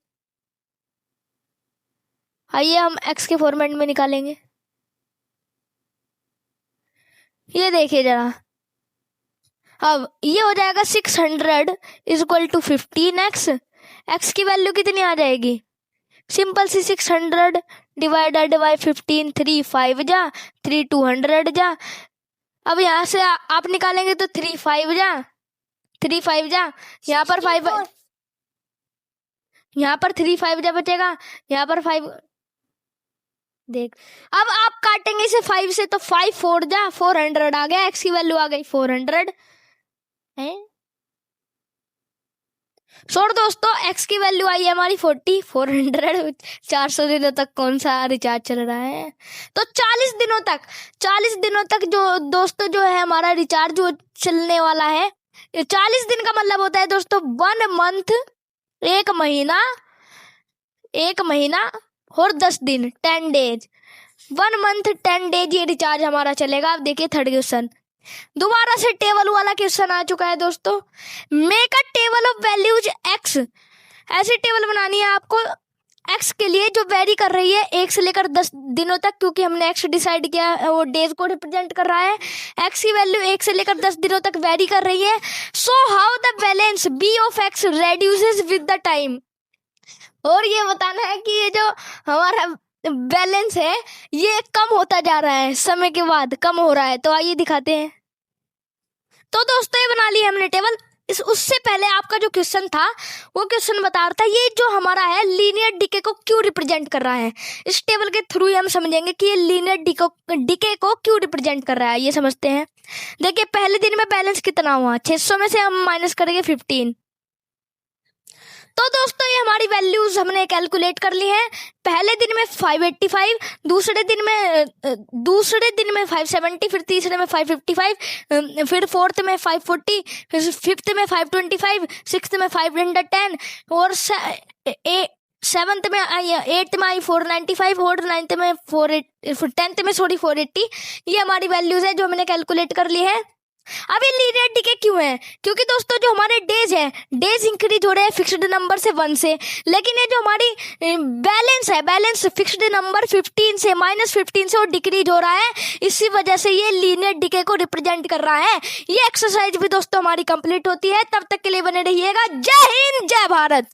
आइए हम x के फॉर्मेट में निकालेंगे। ये देखिए जरा, अब ये हो जाएगा 600 is equal to 15x, x की वैल्यू कितनी आ जाएगी, सिंपल सी 600 डिवाइडेड बाय 15, 3 5 जा, 3 200 जा। अब यहाँ से आप निकालेंगे तो 3 5 जा, यहाँ पर 3 5 जा बचेगा, यहाँ पर 5 देख। अब आप काटेंगे इसे 5 से तो 5 4 जा, 400 आ गया, x की वैल्यू आ गई 400 है। सॉरी दोस्तों x की वैल्यू आई है हमारी 40, 400, 400 दिनों तक कौन सा रिचार्ज चल रहा है। तो 40 दिनों तक जो दोस्तों जो है हमारा रिचार्ज वो चलने वाला है। 40 दिन का मतलब होता है दोस्तों 1 मंथ, एक महीना और 10 दिन, 10 डेज, 1 मंथ 10 डेज ये रिचार्ज हमारा चलेगा। अब देखिए थर्ड क्वेश्चन, दोबारा से टेबल वाला क्वेश्चन आ चुका है दोस्तों। Make a table of values x, ऐसी टेबल बनानी है आपको x के लिए जो वेरी कर रही है 1 से लेकर 10 दिनों तक, क्योंकि हमने x डिसाइड किया, वो डेज को रिप्रेजेंट कर रहा है। x की वैल्यू 1 से लेकर 10 दिनों तक वेरी कर रही है। So how the balance b of x reduces with the time, और ये बताना है कि ये जो हमारा बैलेंस है ये कम होता जा रहा है, समय के बाद कम हो रहा है। तो आइए दिखाते हैं। तो दोस्तों ये बना ली हमने टेबल। उससे पहले आपका जो क्वेश्चन था वो क्वेश्चन बता रहा था ये जो हमारा है लीनियर डिके को क्यों रिप्रेजेंट कर रहा है। इस टेबल के थ्रू ही हम समझेंगे कि ये लीनियर डिके को क्यों रिप्रेजेंट कर रहा है, ये समझते हैं। देखिए पहले दिन में बैलेंस कितना हुआ, 600 में से हम माइनस करेंगे 15, तो दोस्तों ये हमारी वैल्यूज हमने कैलकुलेट कर ली हैं। पहले दिन में 585, दूसरे दिन में 570, फिर तीसरे में 555, फिर फोर्थ में 540, फिर फिफ्थ में 525, सिक्स्थ में 510 और सेवंथ में आई, एट्थ में आई 495 और नाइन्थ में 480। ये हमारी वैल्यूज है जो हमने कैलकुलेट कर ली है। अब ये लीनियर डिके क्यों है? क्योंकि दोस्तों जो हमारे डेज है, डेज इंक्रीज हो रहे हैं फिक्स्ड नंबर से 1 से, लेकिन ये जो हमारी बैलेंस है, बैलेंस फिक्स्ड नंबर 15 से -15 से वो डिक्रीज हो रहा है। इसी वजह से ये लीनियर डिके को रिप्रेजेंट कर रहा है। ये एक्सरसाइज भी दोस्तों हमारी कंप्लीट होती है। तब तक के लिए बने रहिएगा। जय हिंद, जय भारत।